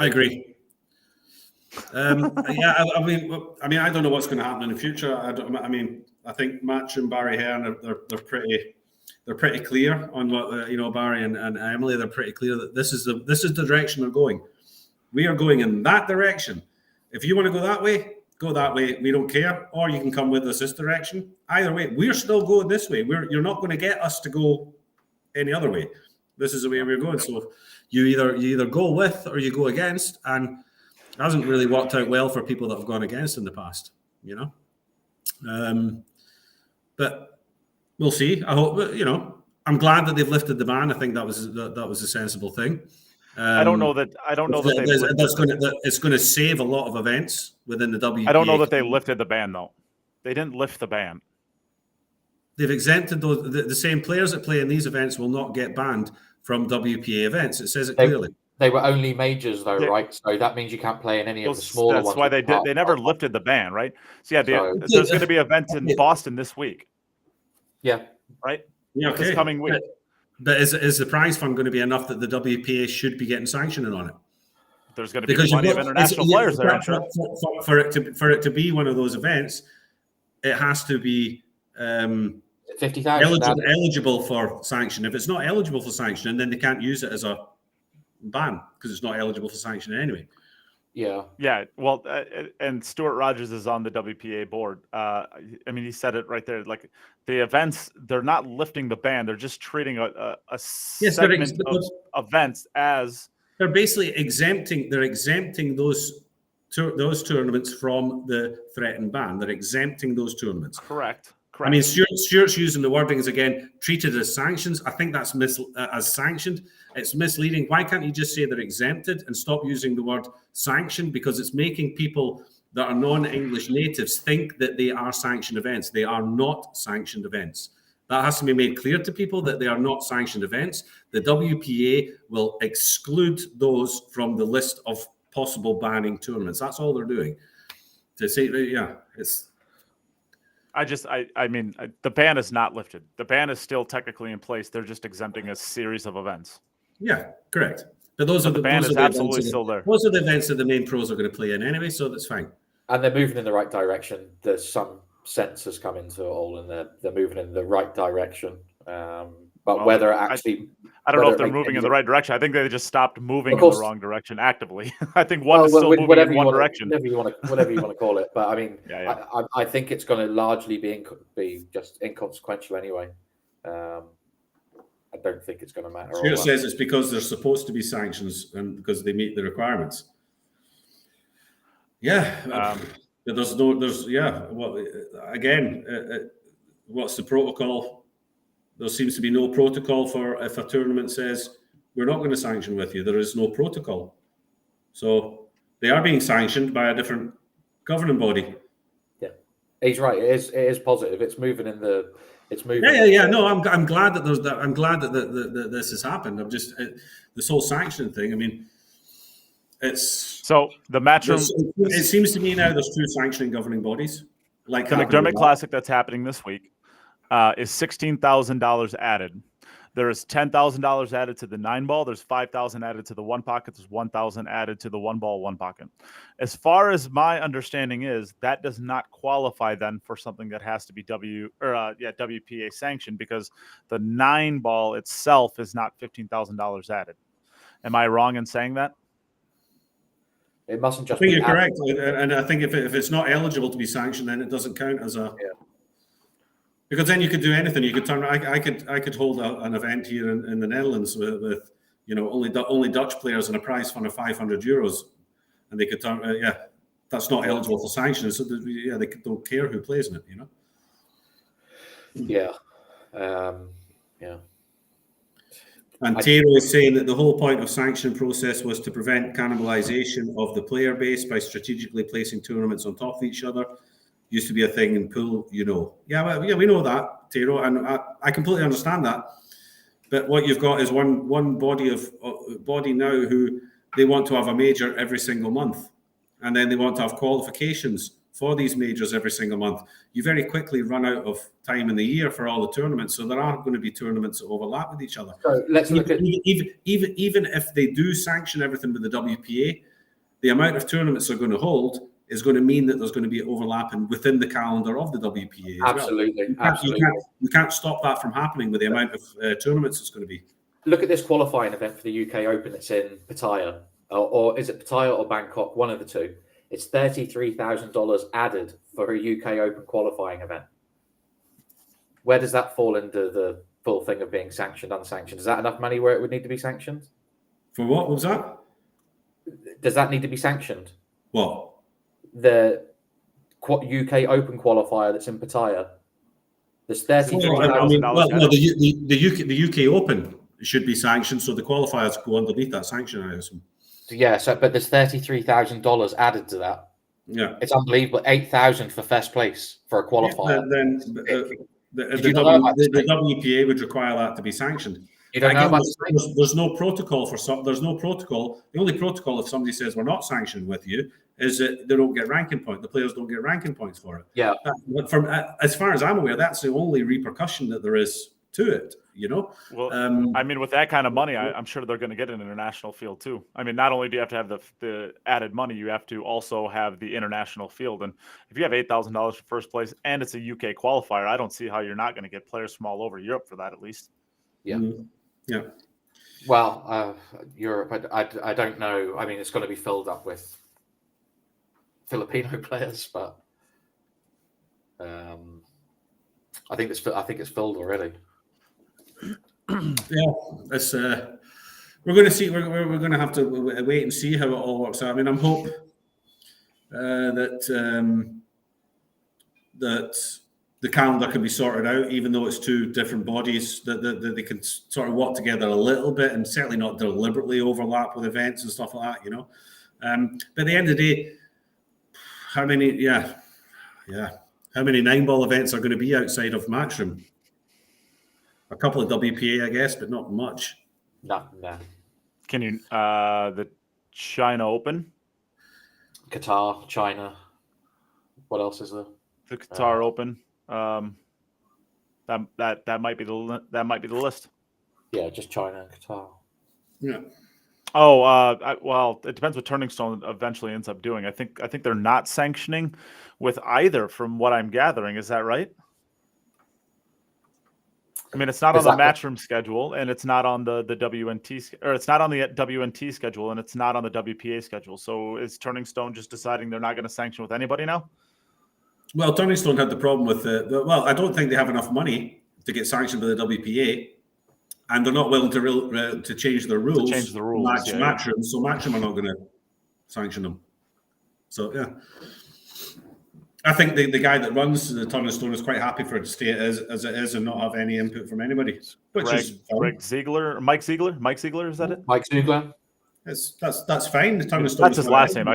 I agree. Yeah, I mean, I don't know what's going to happen in the future. I think Match and Barry Hearn they're pretty clear on what Barry and Emily. They're pretty clear that this is the direction they're going. We are going in that direction. If you want to go that way, go that way. We don't care. Or you can come with us this direction. Either way, we're still going this way. You're not going to get us to go any other way. This is the way we're going. So you either go with or you go against, and it hasn't really worked out well for people that have gone against in the past, But we'll see. I hope, I'm glad that they've lifted the ban. I think that was a sensible thing. I don't know that it's going to save a lot of events within the WPA. I don't know that they lifted the ban though. They didn't lift the ban. They've exempted those. The same players that play in these events will not get banned from WPA events. It says it clearly. They were only majors though, right? So that means you can't play in any of the smaller ones. That's why they never lifted the ban, right? So there's going to be events in Boston this week. Yeah. Right? Yeah, okay. This coming week. But is the prize fund going to be enough that the WPA should be getting sanctioning on it? There's going to be plenty of international players there, I'm sure. For it to be one of those events, it has to be 50,000 eligible for sanction. If it's not eligible for sanction, then they can't use it as a ban because it's not eligible for sanction anyway. Yeah. Well, and Stuart Rogers is on the WPA board. He said it right there. Like the events, they're not lifting the ban; they're just treating a segment of events as they're basically exempting. They're exempting those tournaments from the threatened ban. They're exempting those tournaments. Correct. I mean, Stuart's using the wordings again, treated as sanctions. I think that's as sanctioned. It's misleading. Why can't you just say they're exempted and stop using the word sanctioned? Because it's making people that are non-English natives think that they are sanctioned events. They are not sanctioned events. That has to be made clear to people that they are not sanctioned events. The WPA will exclude those from the list of possible banning tournaments. That's all they're doing. To say, it's. The ban is not lifted. The ban is still technically in place. They're just exempting a series of events. Yeah, correct. But the ban is absolutely still there. Those are the events that the main pros are going to play in anyway, so that's fine. And they're moving in the right direction. There's some sense has come into it all, and they're moving in the right direction. But whether it actually, I don't know if they're moving in the right direction. I think they just stopped moving in the wrong direction actively. I think one is still moving in one direction. Whatever you want to call it. But I mean, I think it's going to largely be just inconsequential anyway. I don't think it's going to matter. Stuart says it's because there's supposed to be sanctions and because they meet the requirements. Yeah, what's the protocol? There seems to be no protocol for if a tournament says we're not going to sanction with you. There is no protocol. So they are being sanctioned by a different governing body. Yeah, he's right. It is positive. It's moving in the. It's moving. Yeah. No, I'm glad that there's that. I'm glad that this has happened. I'm just this whole sanctioning thing. I mean, So the Matchroom. It seems to me now there's two sanctioning governing bodies. Like the McDermott Classic that's happening this week is $16,000 added. There is $10,000 added to the 9-ball. There's $5,000 added to the 1 pocket. There's $1,000 added to the 1-ball 1 pocket. As far as my understanding is, that does not qualify then for something that has to be WPA sanctioned, because the 9-ball itself is not $15,000 added. Am I wrong in saying that? It mustn't just. I think you're correct, and I think if it's not eligible to be sanctioned, then it doesn't count as a. Yeah. Because then you could do anything. You could turn. I could hold an event here in the Netherlands with only Dutch players and a prize fund of €500, and they could turn. That's not eligible for sanctions. So they don't care who plays in it. Yeah. And Tero is saying that the whole point of sanction process was to prevent cannibalization of the player base by strategically placing tournaments on top of each other. Used to be a thing in pool, Yeah, we know that, Tero, and I completely understand that. But what you've got is one body now who they want to have a major every single month, and then they want to have qualifications for these majors every single month. You very quickly run out of time in the year for all the tournaments, so there aren't going to be tournaments that overlap with each other. So let's look at even if they do sanction everything with the WPA, the amount of tournaments they're going to hold is going to mean that there's going to be overlapping within the calendar of the WPA. Absolutely, absolutely. You can't stop that from happening with the amount of tournaments it's going to be. Look at this qualifying event for the UK Open that's in Pattaya, or is it Pattaya or Bangkok? One of the two. It's $33,000 added for a UK Open qualifying event. Where does that fall into the full thing of being sanctioned, unsanctioned? Is that enough money where it would need to be sanctioned? For what was that? Does that need to be sanctioned? What? The UK Open qualifier that's in Pattaya. There's $33,000. The UK Open should be sanctioned, so the qualifiers go underneath that sanction, I assume. Yeah, but there's $33,000 added to that. Yeah, it's unbelievable. $8,000 for first place for a qualifier. The WPA would require that to be sanctioned. You don't know about there's no protocol for some. There's no protocol. The only protocol, if somebody says we're not sanctioned with you, is that they don't get ranking points. The players don't get ranking points for it. Yeah. But from as far as I'm aware, that's the only repercussion that there is to it. Well, I mean, with that kind of money, I'm sure they're going to get an international field too. I mean, not only do you have to have the added money, you have to also have the international field. And if you have $8,000 for first place and it's a UK qualifier, I don't see how you're not going to get players from all over Europe for that, at least. Yeah. Mm-hmm. Yeah. Well, Europe, I don't know. I mean, it's going to be filled up with Filipino players, but I think it's filled already. Yeah, it's we're going to see. We're going to have to wait and see how it all works out. I mean, I'm hope that the calendar can be sorted out, even though it's two different bodies, that they can sort of work together a little bit and certainly not deliberately overlap with events and stuff like that. But at the end of the day, how many 9-ball events are going to be outside of Matchroom? A couple of WPA, I guess, but not much. No. Can you the China Open? Qatar, China. What else is there? The Qatar Open. That might be the list. Yeah, just China and Qatar. Yeah. Oh, well, it depends what Turning Stone eventually ends up doing. I think they're not sanctioning with either, from what I'm gathering. Is that right? I mean, it's not on the Matchroom schedule, and it's not on the WNT, or it's not on the WNT schedule, and it's not on the WPA schedule. So is Turning Stone just deciding they're not going to sanction with anybody now? Well, Turning Stone had the problem with well, I don't think they have enough money to get sanctioned by the WPA, and they're not willing to change their rules. Matchroom, so Matchroom are not going to sanction them. So yeah. I think the guy that runs the Turning Stone is quite happy for it to stay as it is and not have any input from anybody. Mike Ziegler, is that it? Mike Ziegler. That's fine. The Turning Stone. That's his last name.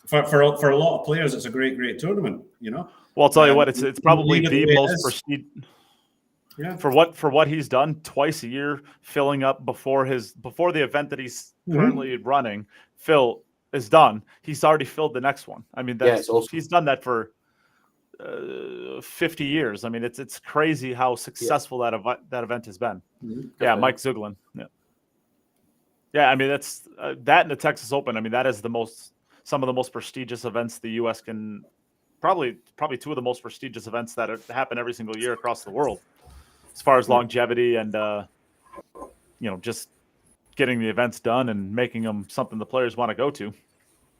For a lot of players, it's a great tournament. Well, I'll tell you what, it's probably the most prestigious. Yeah. For what he's done twice a year, filling up before the event that he's currently running, Phil is done. He's already filled the next one. I mean, that's awesome. He's done that for 50 years. I mean, it's crazy how successful that event has been. Yeah, Mike Zuglin. Yeah. I mean, that's that and the Texas Open. I mean, that is some of the most prestigious events the U.S. can probably two of the most prestigious events that happen every single year across the world, as far as longevity and just getting the events done and making them something the players want to go to.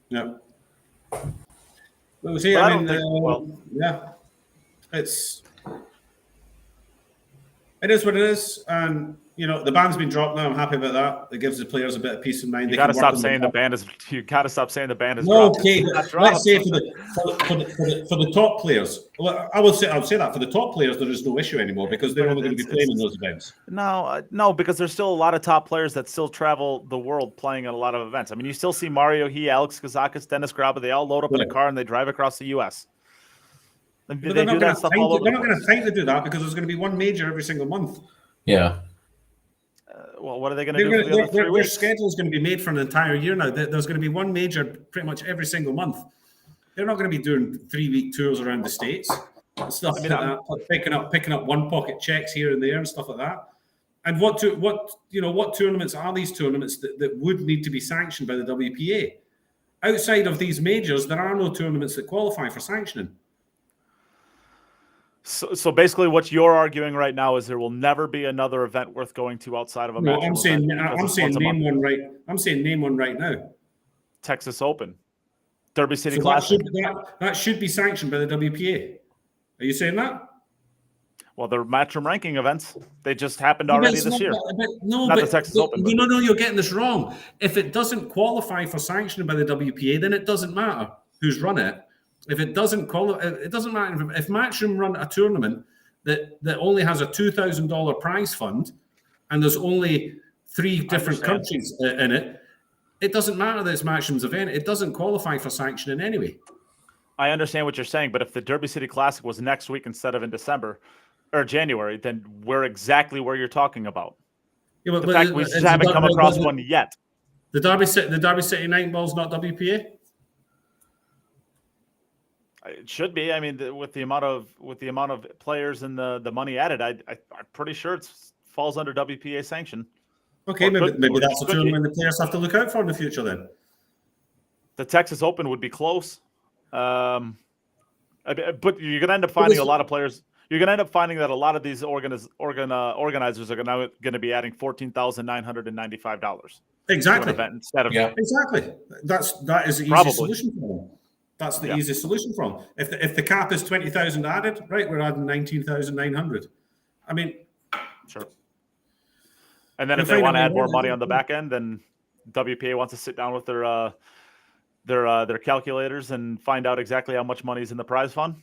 Yeah. Well, see, yeah, it is what it is, and the ban's been dropped now. I'm happy about that. It gives the players a bit of peace of mind. You got to stop saying the ban is. You got to stop saying the ban is. No, okay. Let's say for the top players. Well, I'll say that for the top players, there is no issue anymore because they're only going to be playing in those events. No, because there's still a lot of top players that still travel the world playing at a lot of events. I mean, you still see Mario He, Alex Kazakis, Dennis Graba. They all load up in a car and they drive across the U.S. They're not going to think to do that because there's going to be one major every single month. Yeah. Well, what are they going to do for the other 3 weeks? Their schedule is going to be made for an entire year now. There's going to be one major pretty much every single month. They're not going to be doing 3-week tours around the States. Stuff like that, picking up one pocket checks here and there and stuff like that. And what tournaments are these tournaments that would need to be sanctioned by the WPA? Outside of these majors, there are no tournaments that qualify for sanctioning. So basically, what you're arguing right now is there will never be another event worth going to outside of a match. I'm saying name one right. I'm saying name one right now. Texas Open, Derby City Classic. That should be sanctioned by the WPA. Are you saying that? Well, they're Matchroom ranking events. They just happened already this year. Not the Texas Open. No, you're getting this wrong. If it doesn't qualify for sanctioning by the WPA, then it doesn't matter who's run it. If it doesn't qualify, it doesn't matter. If Matchroom run a tournament that only has a $2,000 prize fund and there's only 3 different countries in it, it doesn't matter that it's Matchroom's event. It doesn't qualify for sanctioning anyway. I understand what you're saying, but if the Derby City Classic was next week instead of in December or January, then we're exactly where you're talking about. Yeah, the fact we just haven't come across one yet. The Derby City Night Ball's not WPA? It should be. I mean, with the amount of players and the money added, I'm pretty sure it falls under WPA sanction. Okay, maybe that's a tournament the players have to look out for in the future. Then the Texas Open would be close, but you're going to end up finding a lot of players. You're going to end up finding that a lot of these organizers are now going to be adding $14,995. Exactly. To an event instead of exactly. That is the easiest solution for them. That's the easiest solution for them. If the cap is 20,000 added, right, we're adding 19,900. I mean, sure. And then if they want to add more money on the back end, then WPA wants to sit down with their calculators and find out exactly how much money is in the prize fund.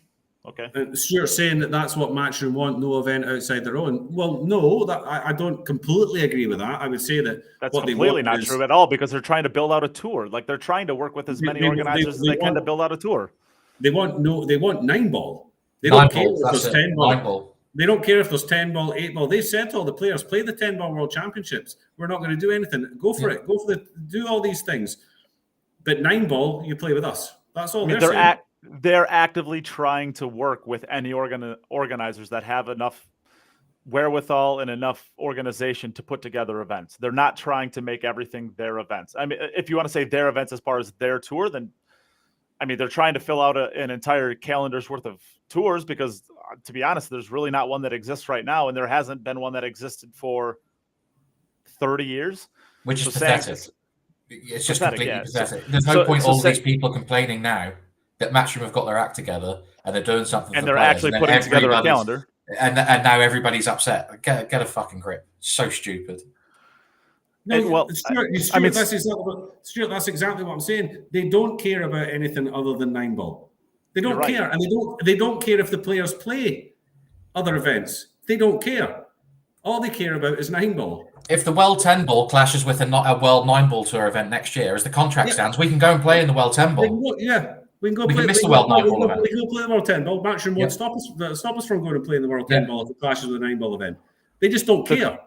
Okay. Stuart's saying that that's what Matchroom want, no event outside their own. Well, no, I don't completely agree with that. I would say that's what completely not true at all because they're trying to build out a tour. Like they're trying to work with as many organizers as they can to build out a tour. They want 9-ball. They don't care if there's 10-ball. They don't care if there's 10-ball, 8-ball. They said to all the players, play the 10-ball World Championships. We're not going to do anything. Go for it. Do all these things. But 9-ball, you play with us. That's all they're saying. They're actively trying to work with any organizers that have enough wherewithal and enough organization to put together events. They're not trying to make everything their events. I mean, if you want to say their events as far as their tour, then I mean, they're trying to fill out an entire calendar's worth of tours because, to be honest, there's really not one that exists right now, and there hasn't been one that existed for 30 years. Which is pathetic. It's just completely pathetic. There's no point all these people complaining now that Matchroom have got their act together and they're doing something and they're actually putting together a calendar. And now everybody's upset. Get a fucking grip. So stupid. No, Stuart, that's exactly what I'm saying. They don't care about anything other than 9-ball. They don't care, and they don't care if the players play other events. They don't care. All they care about is 9-ball. If the World 10-ball clashes with a World 9-ball tour event next year, as the contract stands, we can go and play in the World 10-ball. We can go We play. can miss We the World can go- 9-ball we event. can go play the World 10 ball. Matchroom won't stop us from going and playing the World 10 ball if it clashes with the 9-ball event. They just don't care.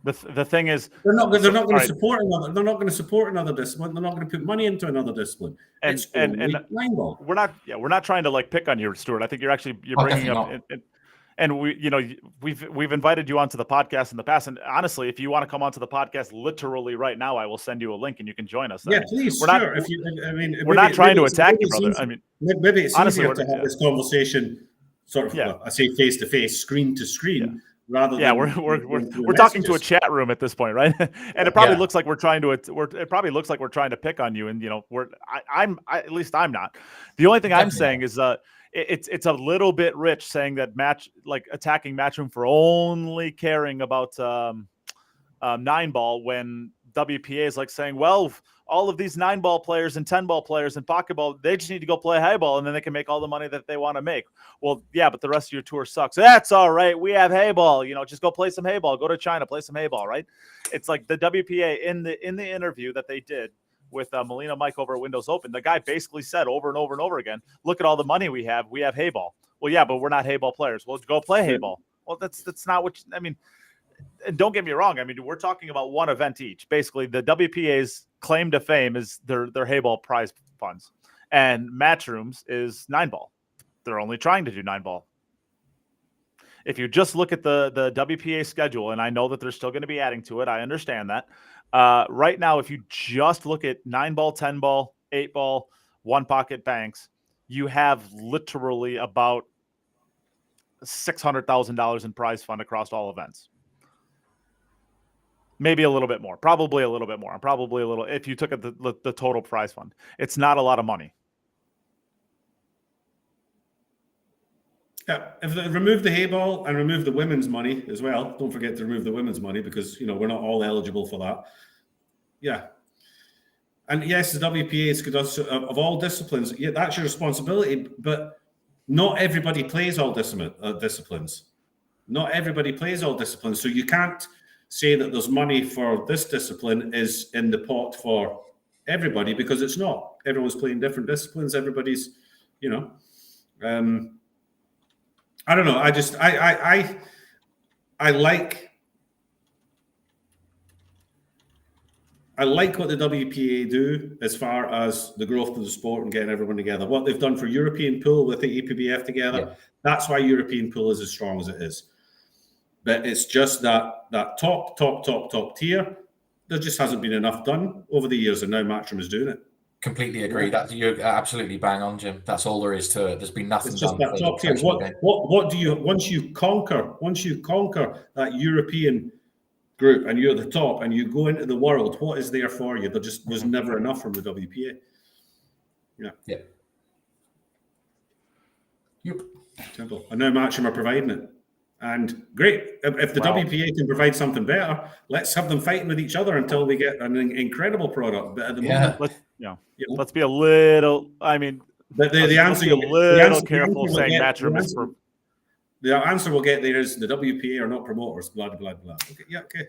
The thing is, They're not going to right. support another. They're not going to support another discipline. They're not going to put money into another discipline. It's and 9-ball. we're not trying to like pick on you, Stuart. I think you're bringing up. And we've invited you onto the podcast in the past. And honestly, if you want to come onto the podcast literally right now, I will send you a link and you can join us. Yeah, please. We're not trying to attack you, brother. I mean, maybe it's honestly, easier to have this conversation sort of, I say face to face, screen to screen, rather than we're talking to a chat room at this point, right? And it probably looks like we're trying to pick on you. And at least I'm not. The only thing I'm saying is it's a little bit rich saying that attacking Matchroom for only caring about 9-ball when WPA is like saying, well, all of these 9-ball players and 10-ball players and pocketball, they just need to go play highball and then they can make all the money that they want to make. Well, yeah, but the rest of your tour sucks. That's all right. We have hayball. Just go play some hayball. Go to China, play some hayball, right? It's like the WPA in the interview that they did with Melina Mike over at Windows Open, the guy basically said over and over and over again, look at all the money we have hayball. Well, yeah, but we're not hayball players. Well, go play hayball. Well, that's not what I mean. And don't get me wrong. I mean, we're talking about one event each. Basically, the WPA's claim to fame is their hayball prize funds, and Matchroom's is 9-ball. They're only trying to do 9-ball. If you just look at the WPA schedule, and I know that they're still going to be adding to it, I understand that. Right now, if you just look at 9-ball, 10-ball, 8-ball, one pocket banks, you have literally about $600,000 in prize fund across all events. Maybe a little bit more, probably a little bit more. Probably a little, if you took the total prize fund, it's not a lot of money. Yeah, if they remove the hayball and remove the women's money as well, don't forget to remove the women's money because we're not all eligible for that. Yeah, and yes, the WPA is good of all disciplines. Yeah, that's your responsibility, but not everybody plays all disciplines. Not everybody plays all disciplines, so you can't say that there's money for this discipline is in the pot for everybody because it's not. Everyone's playing different disciplines. Everybody's, I don't know. I like what the WPA do as far as the growth of the sport and getting everyone together. What they've done for European pool with the APBF together, that's why European pool is as strong as it is. But it's just that top tier, there just hasn't been enough done over the years, and now Matchroom is doing it. Completely agree. That you're absolutely bang on, Jim. That's all there is to it. There's been nothing it's just done. That top tier. What do you once you conquer that European group and you're the top and you go into the world? What is there for you? There just was never enough from the WPA. Yeah. Yep. Simple. And now Matchroom are providing it. And great, if the WPA can provide something better, let's have them fighting with each other until we get an incredible product. But at the moment, let's be a little. I mean, the answer be a little careful saying Matchroom is. The answer we'll get there is the WPA are not promoters. Blah blah blah. Okay.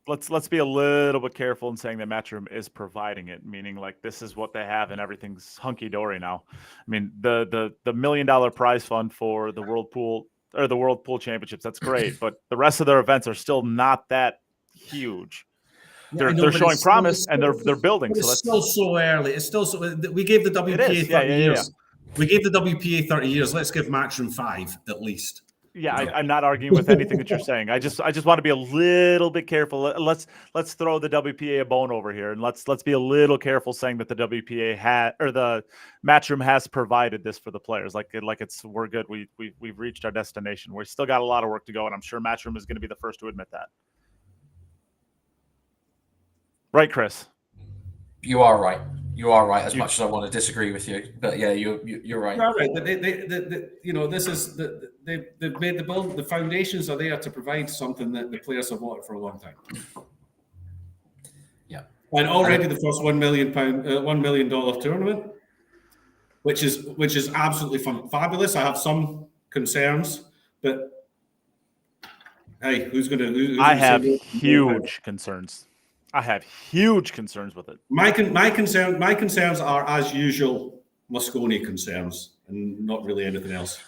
Let's be a little bit careful in saying that Matchroom is providing it, meaning like this is what they have and everything's hunky dory now. I mean, the $1 million prize fund for the World Pool. Or the World Pool Championships, that's great, but the rest of their events are still not that huge. They're showing promise and they're building. It's still so early. It's still so. We gave the WPA 30 years. We gave the WPA 30 years. Let's give Matchroom 5 at least. Yeah, I'm not arguing with anything that you're saying. I just want to be a little bit careful. Let's throw the WPA a bone over here, and let's be a little careful saying that the WPA or the Matchroom has provided this for the players. We're good. We've reached our destination. We still got a lot of work to go, and I'm sure Matchroom is going to be the first to admit that. Right, Chris? You are right. You are right. As much as I want to disagree with you, but yeah, you're right. You're right. This is they've made the foundations are there to provide something that the players have wanted for a long time. Yeah, and already the first £1 million tournament, which is absolutely fabulous. I have some concerns, but hey, who's going to? I have huge concerns. I have huge concerns with it. My concerns are as usual Mosconi concerns and not really anything else.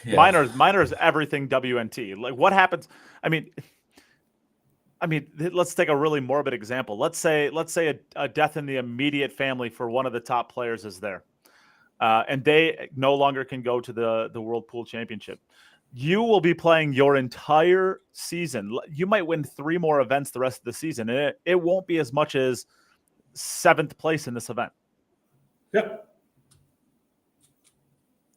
Yeah. Mine is everything WNT. Like what happens? I mean, let's take a really morbid example. Let's say a death in the immediate family for one of the top players is there, and they no longer can go to the World Pool Championship. You will be playing your entire season. You might win 3 more events the rest of the season, and it won't be as much as 7th place in this event. Yep.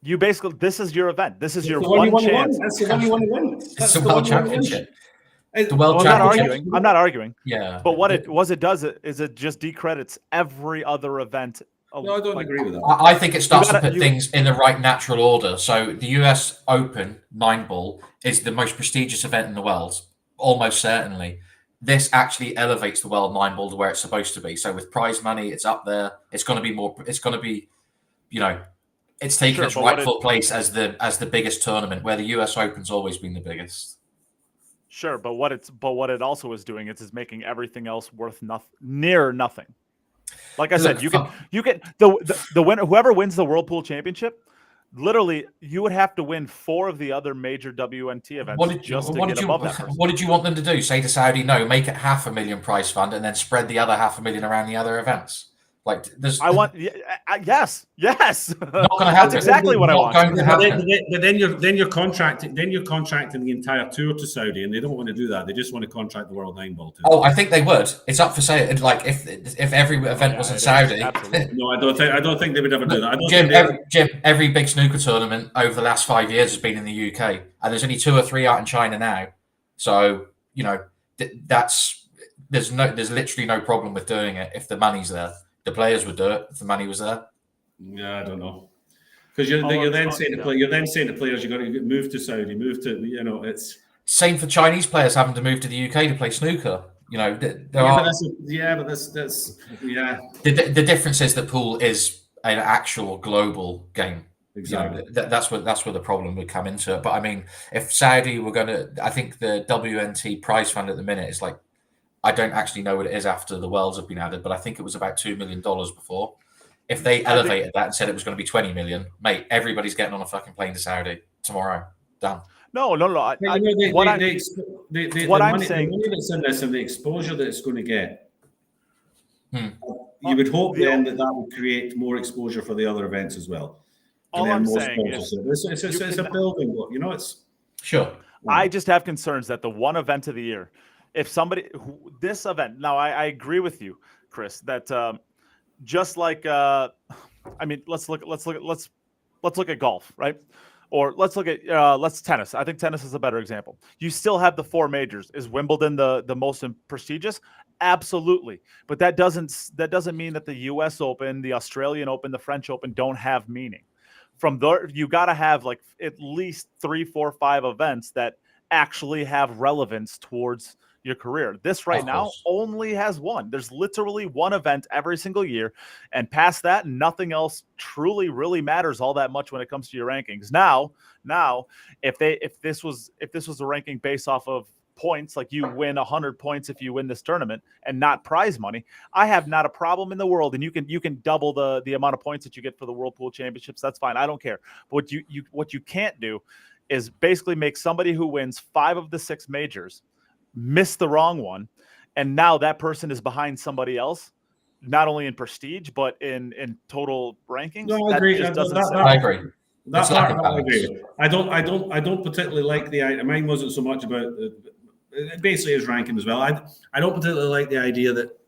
You basically, this is your event. This is your one chance. That's the one you want to win. It's the World Championship. The World Championship. I'm not arguing. Yeah. But what it does is it just decredits every other event. No, I don't agree with that. I think it starts to put things in the right natural order. So the US Open 9-ball is the most prestigious event in the world, almost certainly. This actually elevates the world 9-ball to where it's supposed to be. So with prize money, it's up there. It's going to be more. It's going to be, it's taken its rightful place as the biggest tournament, where the US Open's always been the biggest. Sure, but what it also is doing is making everything else worth near nothing. Like I said, you get the winner, whoever wins the World Pool Championship. Literally, you would have to win 4 of the other major WNT events to get above that person. What did you want them to do? Say to Saudi, no, make it $500,000 prize fund and then spread the other $500,000 around the other events. Like, yes. Not going to happen. That's exactly what I want. But then you're contracting the entire tour to Saudi, and they don't want to do that. They just want to contract the World 9-ball tour. Oh, I think they would. It's up for sale. Like if every event was in Saudi. No, I don't think they would ever do that. Jim, every big snooker tournament over the last 5 years has been in the UK, and there's only 2 or 3 out in China now. So there's literally no problem with doing it if the money's there. The players would do it if the money was there. Yeah, I don't know, because you're then saying to players, you got to move to Saudi, move to it's same for Chinese players having to move to the UK to play snooker. The difference is that pool is an actual global game. Exactly. That's where the problem would come into it. But I mean, if Saudi were going to, I think the WNT prize fund at the minute is like, I don't actually know what it is after the Worlds have been added, but I think it was about $2 million before. If they elevated that and said it was going to be 20 million, mate, everybody's getting on a fucking plane to Saudi tomorrow. Done. No. What I'm saying, the money that's in this and the exposure that it's going to get, you would hope then that would create more exposure for the other events as well. All I'm saying is it's a building block. It's sure. I just have concerns that the one event of the year. If somebody, this event, now I agree with you, Chris, that just like, let's look at golf, right? Or let's look at tennis. I think tennis is a better example. You still have the 4 majors. Is Wimbledon the most prestigious? Absolutely, but that doesn't mean that the U.S. Open, the Australian Open, the French Open don't have meaning. From there, you got to have like at least 3, 4, 5 events that actually have relevance towards your career. This right now only has 1. There's literally 1 event every single year, and past that, nothing else truly really matters all that much when it comes to your rankings. Now, if this was a ranking based off of points, like you win 100 points if you win this tournament and not prize money, I have not a problem in the world, and you can double the amount of points that you get for the World Pool Championships. That's fine. I don't care. But what you can't do is basically make somebody who wins 5 of the 6 majors miss the wrong one, and now that person is behind somebody else, not only in prestige but in total rankings. No, I agree. I agree. That part I agree. I don't particularly like the idea. Mine wasn't so much about it basically is ranking as well. I don't particularly like the idea that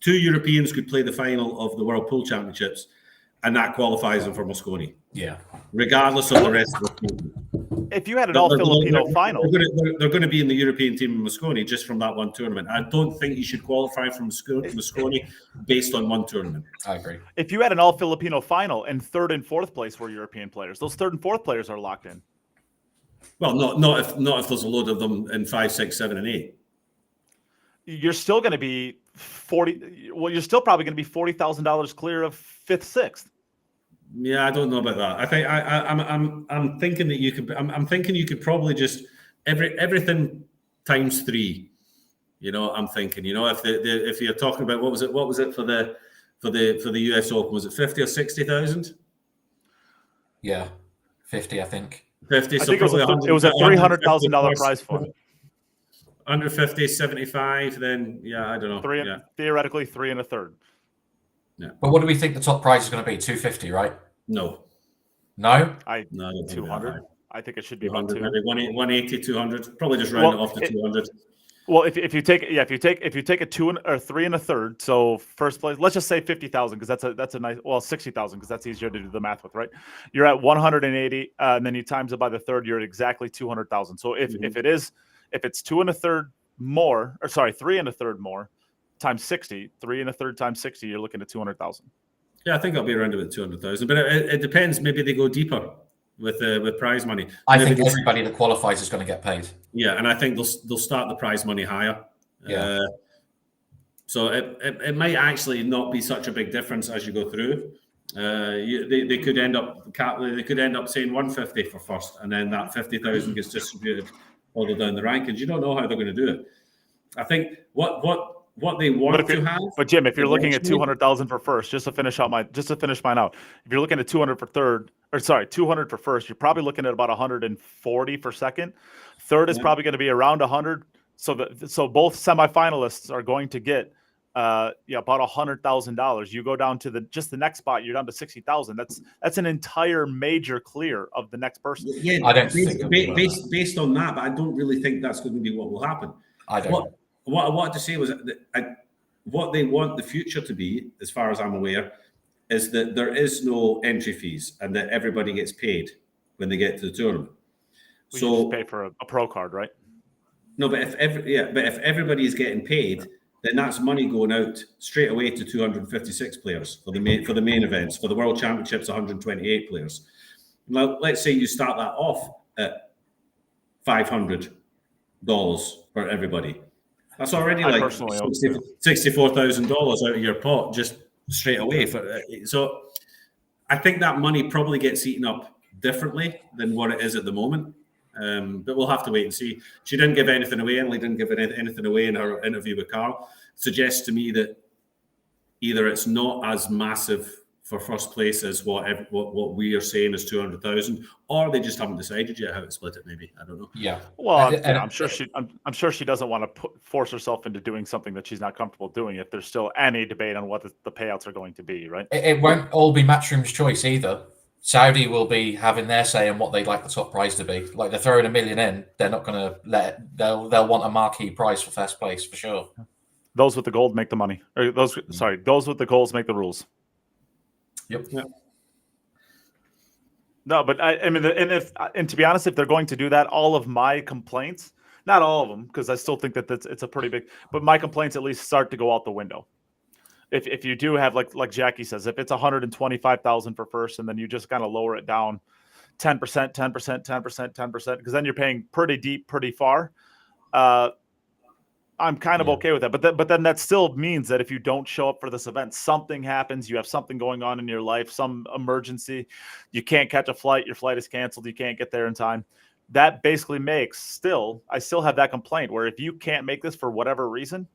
2 Europeans could play the final of the World Pool Championships, and that qualifies them for Mosconi. Yeah, regardless of the rest of the team. If you had an all-Filipino final, they're going to be in the European team in Mosconi just from that 1 tournament. I don't think you should qualify from Mosconi based on 1 tournament. I agree. If you had an all-Filipino final and 3rd and 4th place were European players, those 3rd and 4th players are locked in. Well, not if there's a load of them in 5, 6, 7, and 8. You're still going to be 40. Well, you're still probably going to be $40,000 clear of 5th, 6th. Yeah, I don't know about that. I think I'm thinking that you could. I'm thinking you could probably just everything times 3. I'm thinking. If you're talking about what was it for for the US Open? Was it 50 or 60,000? Yeah, 50, I think. 50. I So think probably it was a $300,000 prize fund. Under 50, 75. Then I don't know. Theoretically, 3 1/3. Yeah. But what do we think the top prize is going to be? 250, right? No. No? I don't think 200. I think it should be about 200, 2. maybe 180, 200. Probably just round it off to 200. Well, if you take a 2 or 3 1/3, so first place, let's just say 50,000 because that's a nice, 60,000 because that's easier to do the math with, right? You're at 180, and then you times it by the third, you're at exactly 200,000. So if it's 2 1/3 more, or sorry, 3 1/3 more times 60, 3 1/3 times 60, you're looking at 200,000. Yeah, I think I'll be around about 200,000, but it depends. Maybe they go deeper with prize money. I think everybody that qualifies is going to get paid. Yeah, and I think they'll start the prize money higher. Yeah. So it might actually not be such a big difference as you go through. They could end up saying 150 for first, and then that 50,000 gets distributed further down the rankings. You don't know how they're going to do it. I think what they want to have. But Jim, if you're looking at 200,000 for first, just to finish mine out, if you're looking at 200 for third, 200 for first, you're probably looking at about 140 for second. Third is probably going to be around 100. So both semifinalists are going to get about $100,000. You go down to the next spot, you're down to 60,000. That's an entire major clear of the next person. Yeah, I don't think based on that, but I don't really think that's going to be what will happen. I don't. What I wanted to say was that what they want the future to be, as far as I'm aware, is that there is no entry fees and that everybody gets paid when they get to the tournament. You just pay for a pro card, right? No, but if everybody is getting paid, then that's money going out straight away to 256 players for the main events. For the World Championships, 128 players. Now, let's say you start that off at $500 for everybody. That's already like $64,000 out of your pot just straight away. So I think that money probably gets eaten up differently than what it is at the moment. But we'll have to wait and see. She didn't give anything away. Emily didn't give anything away in her interview with Carl. Suggests to me that either it's not as massive for first place as what we are saying is 200,000, or they just haven't decided yet how to split it. Maybe I don't know. Yeah. Well, I'm sure she doesn't want to force herself into doing something that she's not comfortable doing. If there's still any debate on what the payouts are going to be, right? It won't all be Matchroom's choice either. Saudi will be having their say on what they'd like the top prize to be. Like they're throwing $1 million in, they're not going to let it. They'll want a marquee prize for first place for sure. Those with the gold make the money. Those with the goals make the rules. Yep. Yeah. No, but I mean, and to be honest, if they're going to do that, all of my complaints, not all of them, because I still think that it's a pretty big, but my complaints at least start to go out the window. If you do have like Jackie says, if it's 125,000 for first, and then you just kind of lower it down 10%, 10%, 10%, 10%, because then you're paying pretty deep, pretty far. I'm kind of okay with that, but then that still means that if you don't show up for this event, something happens, you have something going on in your life, some emergency, you can't catch a flight, your flight is canceled, you can't get there in time. That basically makes I still have that complaint where if you can't make this for whatever reason,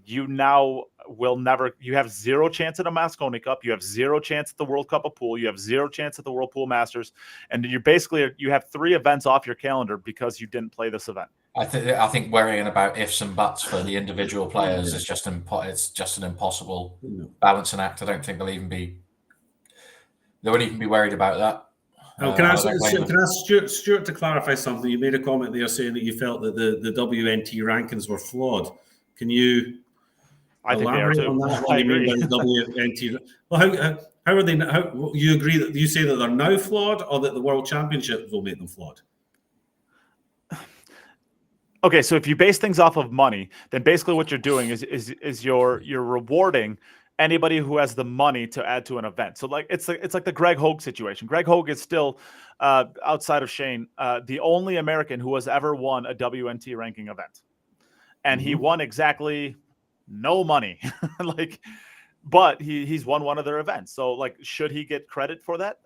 you now will never, you have zero chance at a Mosconi Cup, you have zero chance at the World Cup of Pool, you have zero chance at the World Pool Masters, and you have 3 events off your calendar because you didn't play this event. I think worrying about ifs and buts for the individual players is just it's just an impossible balancing act. I don't think they won't even be worried about that. Can I ask Stuart to clarify something? You made a comment there saying that you felt that the WNT rankings were flawed. Can you elaborate on that? What do you mean by the WNT? Well, how are they? How you agree that you say that they're now flawed, or that the World Championships will make them flawed? Okay, so if you base things off of money, then basically what you're doing is you're rewarding anybody who has the money to add to an event. So like it's like the Greg Hogue situation. Greg Hogue is still outside of Shane, the only American who has ever won a WNT ranking event, and he won exactly no money. But he's won one of their events. So like, should he get credit for that?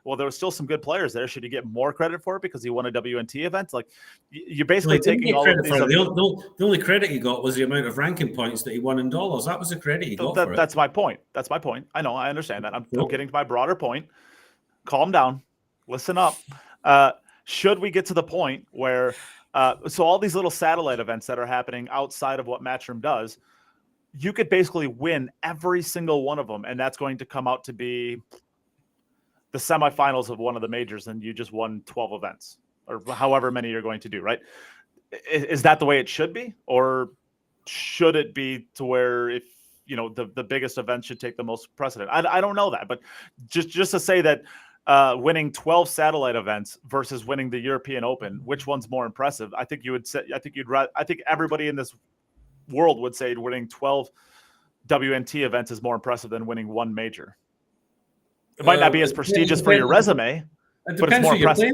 well, there was still some good players there. Should he get more credit for it because he won a WNT event? Like, you're basically taking all of these. The only credit he got was the amount of ranking points that he won in dollars. That was the credit he got for it. That's my point. That's my point. I know. I understand that. I'm getting to my broader point. Calm down. Listen up. Should we get to the point where, so all these little satellite events that are happening outside of what Matchroom does, you could basically win every single one of them, and that's going to come out to be the semifinals of one of the majors, and you just won 12 events or however many you're going to do, right? Is that the way it should be? Or should it be to where if, the biggest event should take the most precedent? I don't know that, but just to say that winning 12 satellite events versus winning the European Open, which one's more impressive? I think I think everybody in this world would say winning 12 WNT events is more impressive than winning one major. It might not be as prestigious for your resume, but it's more impressive.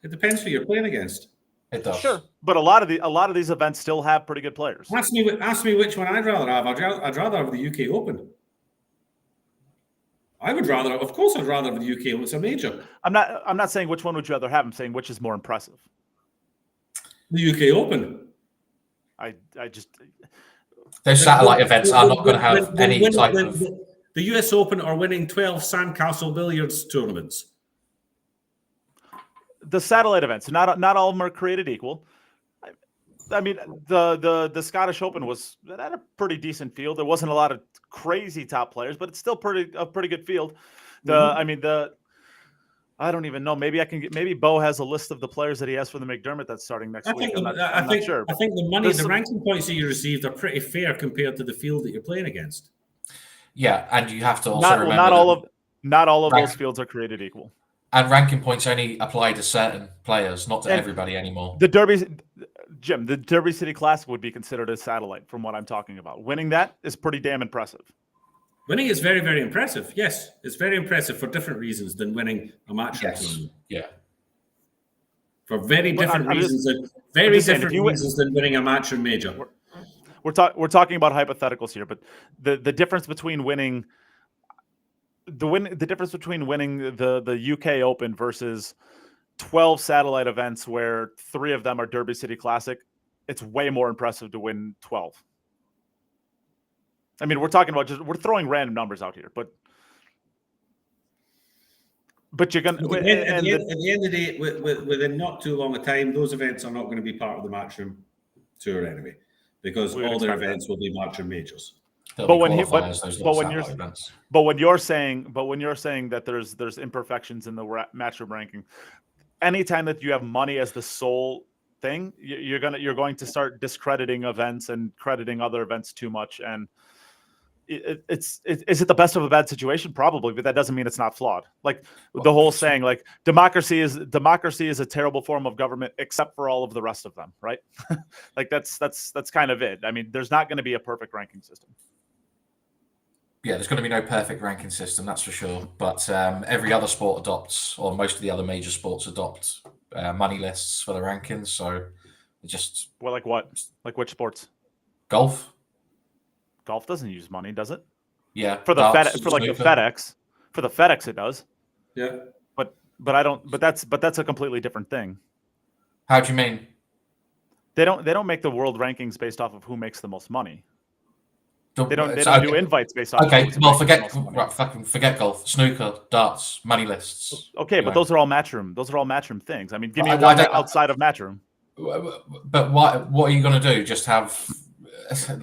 It depends who you're playing against. It does. Sure, but a lot of these events still have pretty good players. Ask me which one I'd rather have. I'd rather have the UK Open. Of course, I'd rather have the UK Open. It's a major. I'm not saying which one would you rather have. I'm saying which is more impressive. The UK Open. I just those satellite events are not going to have any type of. The US Open are winning 12 sandcastle billiards tournaments. The satellite events, not all of them are created equal. I mean, the Scottish Open had a pretty decent field. There wasn't a lot of crazy top players, but it's still a pretty good field. I don't even know. Maybe Bo has a list of the players that he has for the McDermott that's starting next week. I'm not sure. I think the ranking points that you received are pretty fair compared to the field that you're playing against. Yeah, and you have to also remember not all of those fields are created equal. And ranking points only apply to certain players, not to everybody anymore. The Derby City Classic would be considered a satellite from what I'm talking about. Winning that is pretty damn impressive. Winning is very, very impressive. Yes, it's very impressive for different reasons than winning a match. Yes. Yeah. For very different reasons than winning a match or major. We're talking about hypotheticals here, but the difference between winning the UK Open versus 12 satellite events where 3 of them are Derby City Classic, it's way more impressive to win 12. I mean, we're talking about we're throwing random numbers out here, but you're gonna at the end of the day, within not too long a time, those events are not going to be part of the Matchroom tour anyway, because all their events will be Matchroom majors. But when you're saying that there's imperfections in the Matchroom ranking, anytime that you have money as the sole thing, you're going to start discrediting events and crediting other events too much. And is it the best of a bad situation? Probably, but that doesn't mean it's not flawed. Like the whole saying, like democracy is a terrible form of government, except for all of the rest of them, right? Like that's kind of it. I mean, there's not going to be a perfect ranking system. Yeah, there's going to be no perfect ranking system, that's for sure. But every other sport adopts, or most of the other major sports adopt money lists for the rankings. So it just like what? Like which sports? Golf. Golf doesn't use money, does it? Yeah. For the FedEx. For the FedEx, it does. Yeah. But I don't. But that's a completely different thing. How do you mean? They don't make the world rankings based off of who makes the most money. They don't do invites based off. Okay, well, forget golf, snooker, darts, money lists. Okay, but those are all Matchroom. Those are all Matchroom things. I mean, give me one outside of Matchroom. But what are you going to do? Just have?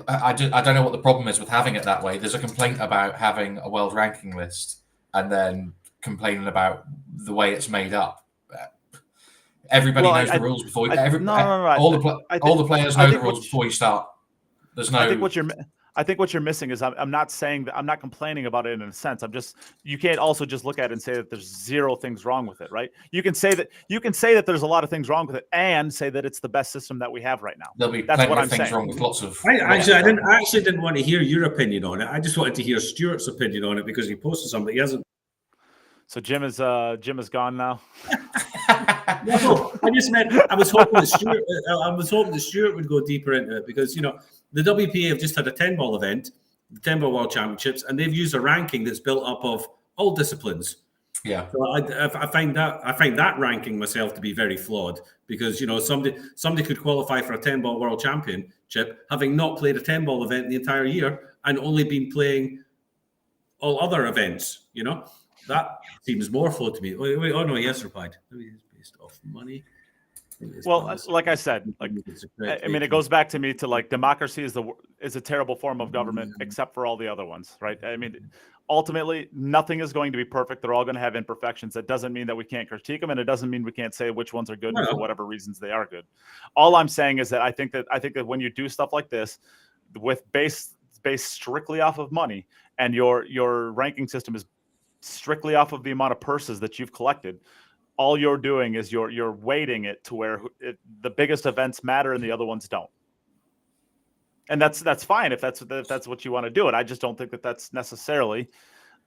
I don't know what the problem is with having it that way. There's a complaint about having a world ranking list and then complaining about the way it's made up. Everybody knows the rules before. All the players know the rules before you start. There's no. I think what you're missing is I'm not saying that I'm not complaining about it in a sense. You can't also just look at it and say that there's 0 things wrong with it, right? You can say that there's a lot of things wrong with it and say that it's the best system that we have right now. There'll be plenty of things wrong with lots of. I actually didn't want to hear your opinion on it. I just wanted to hear Stuart's opinion on it because he posted something he hasn't. So Jim is gone now. No, I just meant I was hoping that Stuart would go deeper into it because the WPA have just had a 10-ball event, the 10-ball World Championships, and they've used a ranking that's built up of all disciplines. Yeah. So I find that ranking myself to be very flawed, because somebody could qualify for a 10-ball world championship having not played a 10-ball event the entire year and only been playing all other events. That seems more flawed to me. Oh no, he has replied. It's based off money. Well, like I said, it goes back to me to democracy is a terrible form of government, except for all the other ones, right? Ultimately, nothing is going to be perfect. They're all going to have imperfections. That doesn't mean that we can't critique them, and it doesn't mean we can't say which ones are good and for whatever reasons they are good. All I'm saying is that I think that when you do stuff like this, with based strictly off of money, and your ranking system is strictly off of the amount of purses that you've collected, all you're doing is you're weighting it to where the biggest events matter and the other ones don't. And that's fine if that's what you want to do it. I just don't think that that's necessarily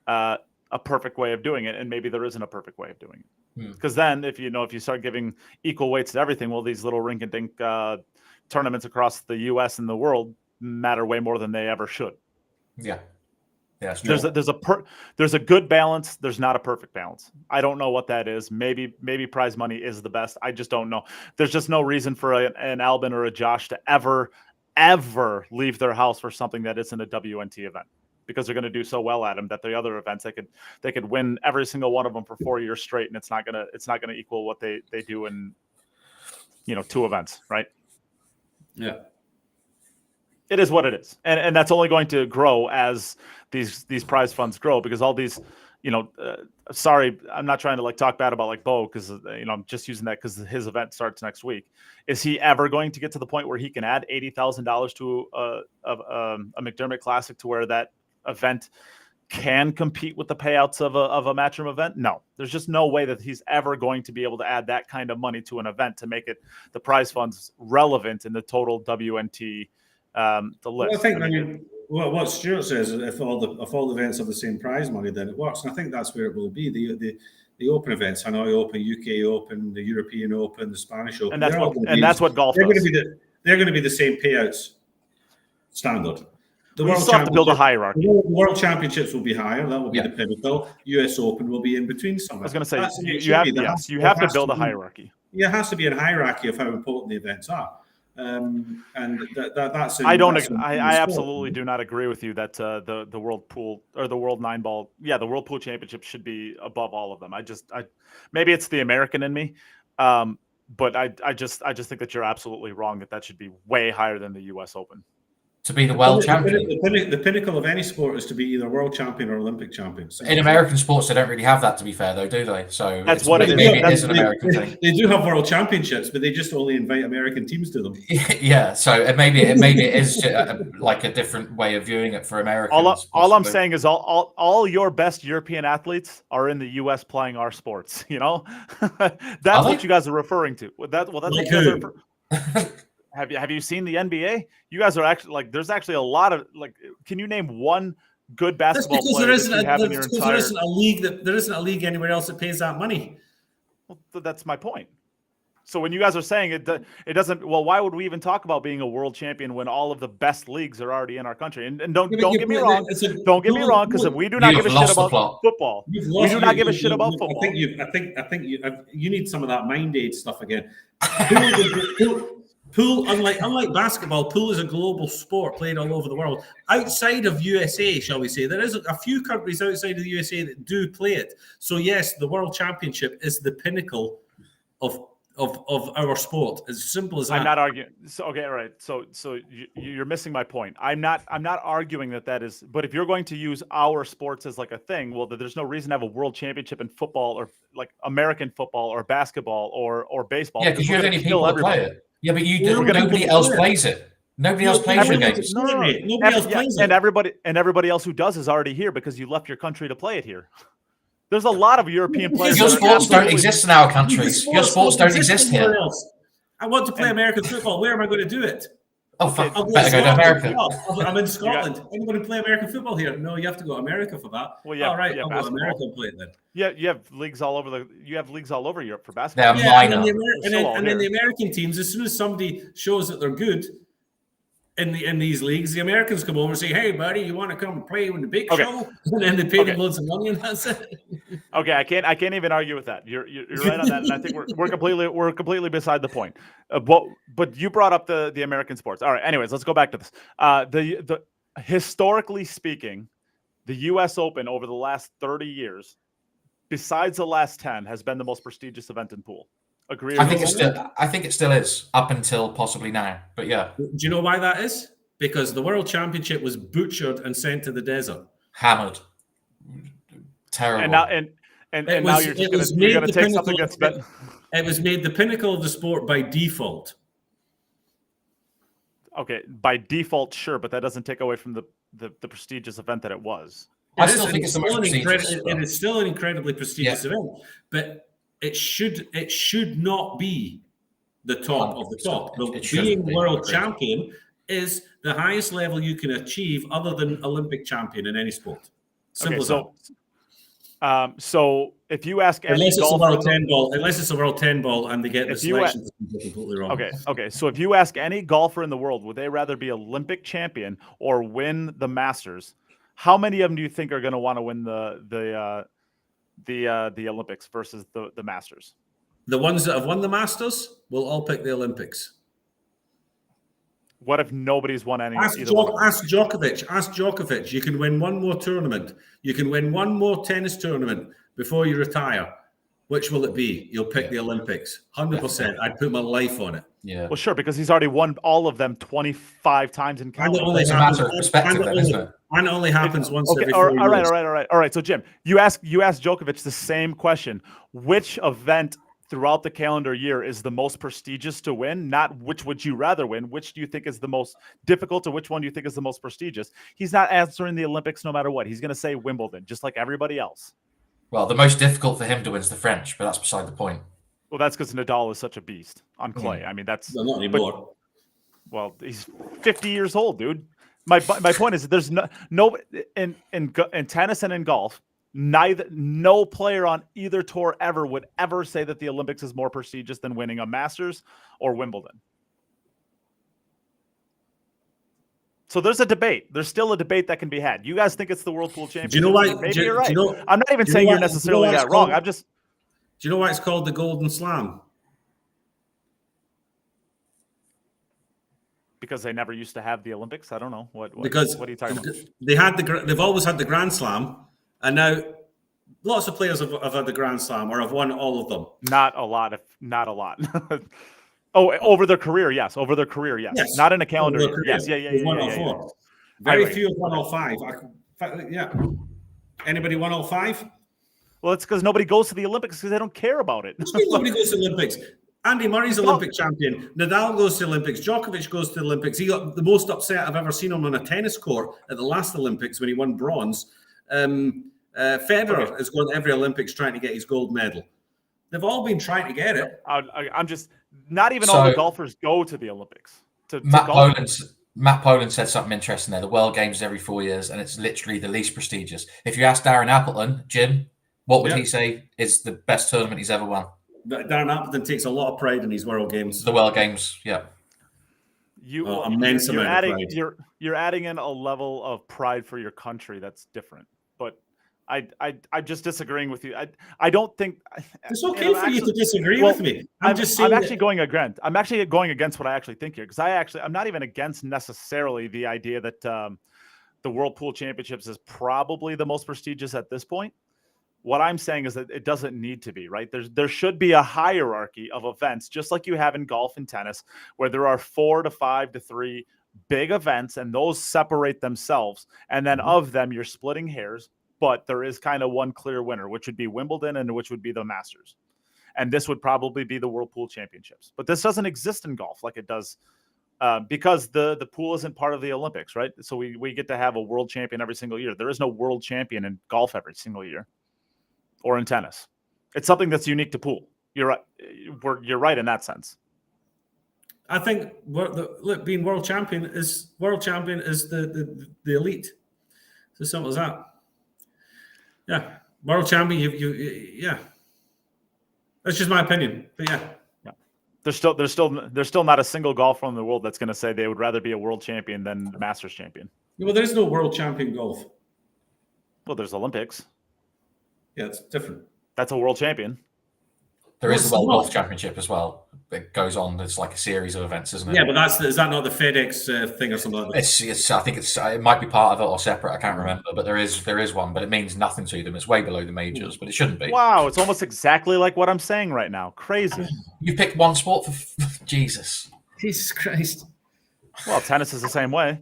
a perfect way of doing it, and maybe there isn't a perfect way of doing it. Because then if you start giving equal weights to everything, well, these little rink-and-dink tournaments across the U.S. and the world matter way more than they ever should. Yeah. Yeah, there's a good balance. There's not a perfect balance. I don't know what that is. Maybe prize money is the best. I just don't know. There's just no reason for an Albin or a Josh to ever leave their house for something that isn't a WNT event, because they're going to do so well at them that the other events they could win every single one of them for 4 years straight, and it's not gonna equal what they do in 2 events, right? Yeah. It is what it is, and that's only going to grow as these prize funds grow, because all these, sorry, I'm not trying to talk bad about Bo, because I'm just using that because his event starts next week. Is he ever going to get to the point where he can add $80,000 to a McDermott Classic to where that event can compete with the payouts of a Matchroom event? No, there's just no way that he's ever going to be able to add that kind of money to an event to make it the prize funds relevant in the total WNT. The list. Well, I think what Stuart says is if all the events have the same prize money, then it works. And I think that's where it will be. The open events, Hanoi Open, UK Open, the European Open, the Spanish Open, and that's what golf does. They're going to be the same payouts standard. We still have to build a hierarchy. The World Championships will be higher. That will be the pinnacle. US Open will be in between somewhere. I was going to say you have to build a hierarchy. Yeah, it has to be a hierarchy of how important the events are. And that's. I absolutely do not agree with you that the World Pool or the World 9-ball, the World Pool Championship should be above all of them. Maybe it's the American in me, but I just think that you're absolutely wrong that should be way higher than the U.S. Open. To be the world champion. The pinnacle of any sport is to be either world champion or Olympic champion. So in American sports, they don't really have that, to be fair, though, do they? So that's what it is. Maybe it is an American thing. They do have world championships, but they just only invite American teams to them. Yeah, so maybe it is like a different way of viewing it for Americans. All I'm saying is all your best European athletes are in the U.S. playing our sports. That's what you guys are referring to. That's what you guys are. Have you seen the NBA? You guys are actually there's actually a lot of Can you name one good basketball player that you have in your entire? There isn't a league anywhere else that pays that money. Well, that's my point. So when you guys are saying it doesn't, well, why would we even talk about being a world champion when all of the best leagues are already in our country? And don't get me wrong. Don't get me wrong, because we do not give a shit about football. We do not give a shit about football. I think you need some of that mind aid stuff again. Pool, unlike basketball, pool is a global sport played all over the world. Outside of USA, shall we say, there is a few countries outside of the USA that do play it. So yes, the World Championship is the pinnacle of our sport. As simple as that. I'm not arguing. So, okay, all right. So you're missing my point. I'm not arguing that is. But if you're going to use our sports as a thing, well, there's no reason to have a world championship in football or American football or basketball or baseball. Yeah, because you have any people that play it. Yeah, but nobody else plays it. Nobody else plays your games. Nobody else plays it. And everybody else who does is already here because you left your country to play it here. There's a lot of European players. Your sports don't exist in our countries. Your sports don't exist here. I want to play American football. Where am I going to do it? Oh, better go to America. I'm in Scotland. I'm going to play American football here. No, you have to go to America for that. Well, yeah, all right, I'll go to America and play it then. Yeah, you have leagues all over Europe for basketball. And then the American teams, as soon as somebody shows that they're good in these leagues, the Americans come over and say, "Hey, buddy, you want to come play in the big show?" And then they pay them loads of money, and that's it. Okay, I can't even argue with that. You're right on that, and I think we're completely beside the point. But you brought up the American sports. All right. Anyways, let's go back to this. The historically speaking, the U.S. Open over the last 30 years, besides the last 10, has been the most prestigious event in pool. Agree? I think it still is up until possibly now. But yeah, Do you know why that is? Because the World Championship was butchered and sent to the desert. hammered, terrible. And now you're going to take something that's been. It was made the pinnacle of the sport by default. Okay, by default, sure, but that doesn't take away from the prestigious event that it was. I still think it's the most prestigious. It is still an incredibly prestigious event, but it should not be the top of the top. Being world champion is the highest level you can achieve, other than Olympic champion in any sport. Simple as that. So if you ask any unless it's golfer, a world 10 ball and they get the selection completely wrong. Okay. So if you ask any golfer in the world, would they rather be Olympic champion or win the Masters? How many of them do you think are going to want to win the Olympics versus the Masters? The ones that have won the Masters will all pick the Olympics. What if nobody's won any? Ask Djokovic. You can win one more tournament. You can win one more tennis tournament before you retire. Which will it be? You'll pick the Olympics. 100%. I'd put my life on it. Yeah. Well, sure, because he's already won all of them 25 times in college. And it only happens once every 4 years. All right. So, Jim, you asked Djokovic the same question. Which event throughout the calendar year is the most prestigious to win? Not which would you rather win. Which do you think is the most difficult, or which one do you think is the most prestigious? He's not answering the Olympics no matter what. He's going to say Wimbledon, just like everybody else. Well, the most difficult for him to win is the French, but that's beside the point. Well, that's because Nadal is such a beast on clay. I mean, that's not anymore. Well, he's 50 years old, dude. My point is, there's no in tennis and in golf, no player on either tour ever would ever say that the Olympics is more prestigious than winning a Masters or Wimbledon. So there's a debate. There's still a debate that can be had. You guys think it's the World Pool Championship? Do you know why? Maybe you're right. I'm not even saying you're necessarily that wrong. I'm just. Do you know why it's called the Golden Slam? Because they never used to have the Olympics. I don't know what are you talking about? They've always had the Grand Slam, and now lots of players have had the Grand Slam or have won all of them. Not a lot. Oh, over their career, yes. Yes. Not in a calendar year. Yes, yeah. Very few have won all five. Yeah. Anybody won all five? Well, it's because nobody goes to the Olympics because they don't care about it. Nobody goes to the Olympics. Andy Murray's Olympic champion. Nadal goes to the Olympics. Djokovic goes to the Olympics. He got the most upset I've ever seen him on a tennis court at the last Olympics when he won bronze. Federer is going to every Olympics trying to get his gold medal. They've all been trying to get it. I'm just not even all the golfers go to the Olympics. Matt Poland said something interesting there. The World Games is every 4 years, and it's literally the least prestigious. If you ask Darren Appleton, Jim, what would he say is the best tournament he's ever won? Darren Appleton takes a lot of pride in his World Games. The World Games, yeah. You're adding in a level of pride for your country that's different. But I'm just disagreeing with you. I don't think it's okay for you to disagree with me. I'm actually going against what I actually think here, because I'm not even against necessarily the idea that the World Pool Championships is probably the most prestigious at this point. What I'm saying is that it doesn't need to be, right? There should be a hierarchy of events, just like you have in golf and tennis, where there are 4 to 5 to 3 big events, and those separate themselves. And then of them, you're splitting hairs, but there is kind of one clear winner, which would be Wimbledon and which would be the Masters. And this would probably be the World Pool Championships. But this doesn't exist in golf like it does because the pool isn't part of the Olympics, right? So we get to have a world champion every single year. There is no world champion in golf every single year. Or in tennis. It's something that's unique to pool. You're right. You're right in that sense. I think being world champion is the elite. It's as simple as that. Yeah, world champion. Yeah. That's just my opinion. But yeah. There's still not a single golfer in the world that's going to say they would rather be a world champion than the Masters champion. Well, there's no world champion golf. Well, there's Olympics. Yeah, it's different. That's a world champion. There is the World Golf Championship as well. It goes on. It's like a series of events, isn't it? Yeah, but is that not the FedEx thing or something like that? It's. I think it might be part of it or separate. I can't remember, but there is one. But it means nothing to them. It's way below the majors, but it shouldn't be. Wow, it's almost exactly like what I'm saying right now. Crazy. You picked one sport for Jesus. Jesus Christ. Well, tennis is the same way.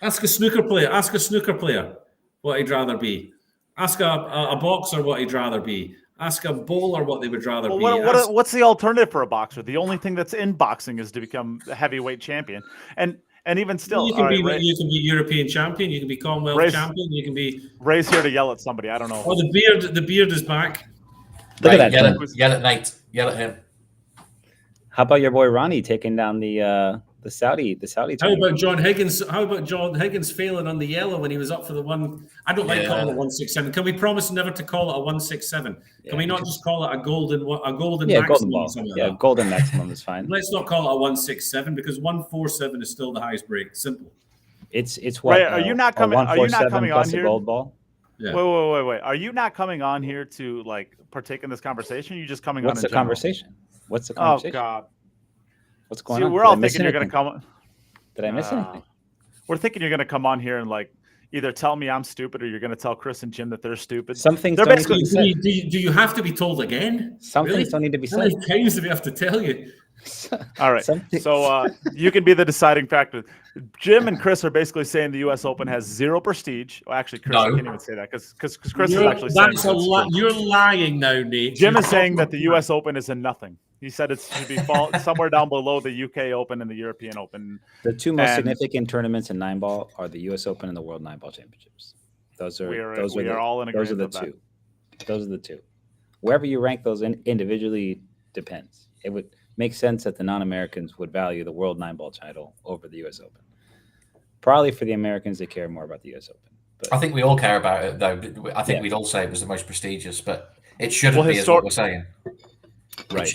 Ask a snooker player what he'd rather be. Ask a boxer what he'd rather be. Ask a bowler what they would rather be. What's the alternative for a boxer? The only thing that's in boxing is to become a heavyweight champion. And even still, you can be European champion. You can be Commonwealth champion. You can be. Ray's here to yell at somebody. I don't know. Oh, the beard is back. Look at that. Yell at Nate. Yell at him. How about your boy Ronnie taking down the Saudi team? How about John Higgins? How about John Higgins failing on the yellow when he was up for the one? I don't like calling it 167. Can we promise never to call it a 167? Can we not just call it a golden maximum? Golden ball. Yeah, golden maximum is fine. Let's not call it a 167 because 147 is still the highest break. Simple. It's what? Right, are you not coming? Are you not coming on here? Gold ball. Yeah. Wait. Are you not coming on here to like partake in this conversation? Are you just coming on? What's the conversation? What's the conversation? Oh God. What's going on? We're all thinking you're going to come. Did I miss anything? We're thinking you're going to come on here and like either tell me I'm stupid or you're going to tell Chris and Jim that they're stupid. Some things they're don't basically. need to be said. Do you have to be told again? Some things don't need to be said. How many times do we have to tell you? All right. So you can be the deciding factor. Jim and Chris are basically saying the U.S. Open has zero prestige. Well, actually, Chris can't even say that because Chris is actually saying that's you're lying now, Nate. Jim is saying that the U.S. Open is a nothing. He said it should be somewhere down below the UK Open and the European Open. The two most significant tournaments in 9-ball are the U.S. Open and the World 9-ball Championships. Those are all in agreement. Those are the two. Wherever you rank those individually depends. It would make sense that the non-Americans would value the World 9-ball title over the U.S. Open. Probably for the Americans, they care more about the U.S. Open. But I think we all care about it, though. I think we'd all say it was the most prestigious, but it shouldn't be, is what we're saying. Right.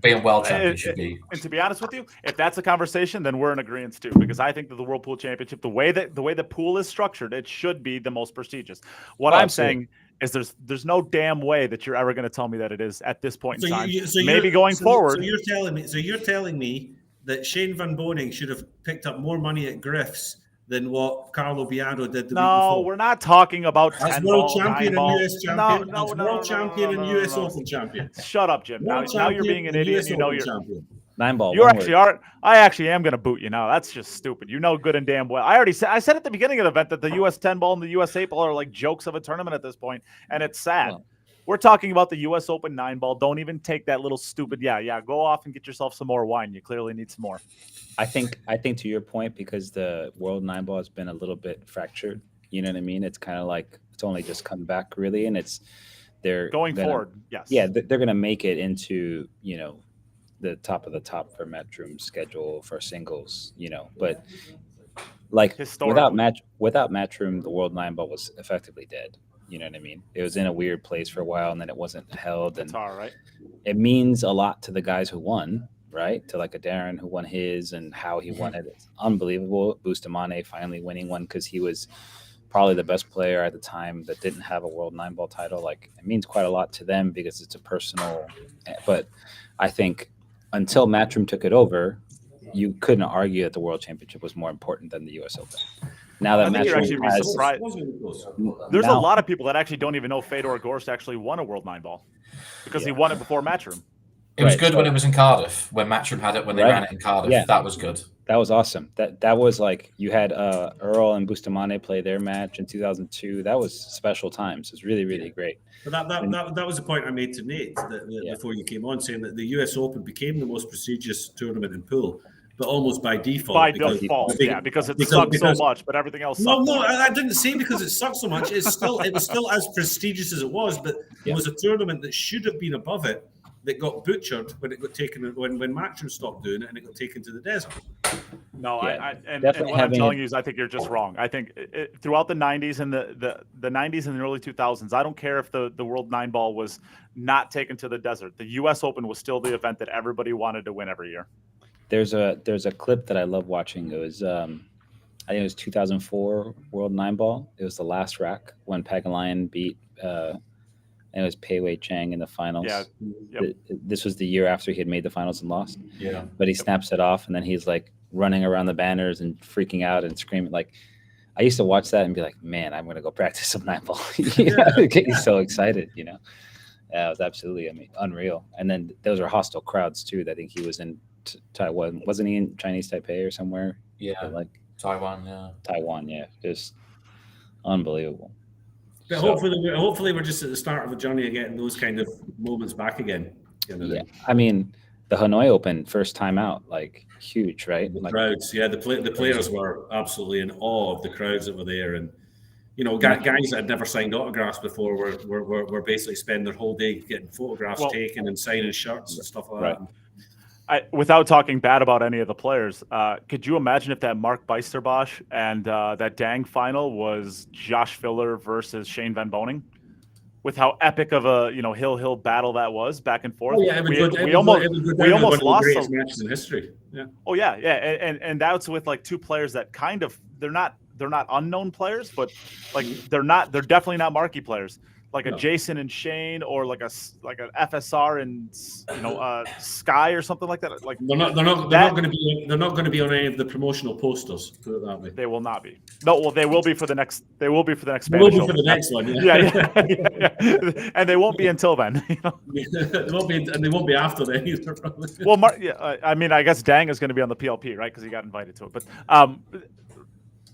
Being world champion should be. And to be honest with you, if that's a conversation, then we're in agreement too, because I think that the World Pool Championship, the way the pool is structured, it should be the most prestigious. What I'm saying is there's no damn way that you're ever going to tell me that it is at this point in time. Maybe going forward. So you're telling me that Shane Van Boening should have picked up more money at Griff's than what Carlo Biado did the week before. We're not talking about as world champion and US champion. World champion and US Open champion. Shut up, Jim. Now you're being an idiot. You know you're champion. 9-ball. You actually are. I actually am going to boot you now. That's just stupid. You know good and damn well. I said at the beginning of the event that the US 10-ball and the US 8-ball are like jokes of a tournament at this point, and it's sad. Well, we're talking about the U.S. Open 9-ball. Don't even take that little stupid. Yeah. Go off and get yourself some more wine. You clearly need some more. I think to your point, because the World 9-ball has been a little bit fractured. You know what I mean? It's kind of like it's only just come back really, and they're going forward. Yes. Yeah, they're going to make it into the top of the top for Matchroom schedule for singles. But like without Matchroom, the World 9-ball was effectively dead. You know what I mean? It was in a weird place for a while, and then it wasn't held. That's all right. It means a lot to the guys who won, right? To like a Darren who won his and how he won it. It's unbelievable. Bustamante finally winning one because he was probably the best player at the time that didn't have a World 9-ball title. Like it means quite a lot to them because it's a personal. But I think until Matchroom took it over, you couldn't argue that the World Championship was more important than the U.S. Open. Now that Matchroom has, there's a lot of people that actually don't even know Fedor Gorst actually won a World 9-ball because he won it before Matchroom. It was good when it was in Cardiff, when Matchroom had it, when they ran it in Cardiff. Yeah. That was good. That was awesome. That was like you had Earl and Bustamante play their match in 2002. That was special times. It was really, really great. But that was the point I made to Nate before you came on, saying that the US Open became the most prestigious tournament in pool, but almost by default. By default, because it sucks so much, but everything else sucks. No, I didn't say because it sucks so much. It was still as prestigious as it was, but it was a tournament that should have been above it that got butchered when it got taken when Matchroom stopped doing it and it got taken to the desert. No, and what I'm telling you is I think you're just wrong. I think throughout the 90s and the 90s and the early 2000s, I don't care if the World 9-ball was not taken to the desert. The U.S. Open was still the event that everybody wanted to win every year. There's a clip that I love watching. It was I think it was 2004 World 9-ball. It was the last rack when Pagulayan beat and it was Pei Wei Chang in the finals. Yeah. Yep. This was the year after he had made the finals and lost. Yeah. But he snaps it off, and then he's like running around the banners and freaking out and screaming. Like, I used to watch that and be like, man, I'm going to go practice some 9-ball. Get you so excited, you know? Yeah, it was absolutely unreal. And then those are hostile crowds too. I think he was in Taiwan. Wasn't he in Chinese Taipei or somewhere? Yeah. Like Taiwan, yeah. Taiwan, yeah. Just unbelievable. But hopefully we're just at the start of a journey of getting those kind of moments back again. Yeah. I mean, the Hanoi Open first time out, like huge, right? The like, crowds, yeah. The players were absolutely in awe of the crowds that were there, and you know, guys that had never signed autographs before were basically spending their whole day getting photographs taken and signing shirts and stuff like that. Without talking bad about any of the players, could you imagine if that Mark Bijsterbosch and that Dang final was Josh Filler versus Shane Van Boening? With how epic of a hill battle that was back and forth. Oh, yeah, we almost lost some matches in history. Yeah. Oh yeah, and that's with like two players that kind of they're not unknown players, but like they're definitely not marquee players. Like a Jason and Shane, or like an FSR and Sky or something like that. Like they're not going to be on any of the promotional posters. Put it that way. They will not be. No, well, they will be for the next. They will be for the next. They will be for the next one. Yeah. And they won't be until then. They won't be, and they won't be after then either. Probably. Well, I mean, I guess Dang is going to be on the PLP, right? Because he got invited to it. But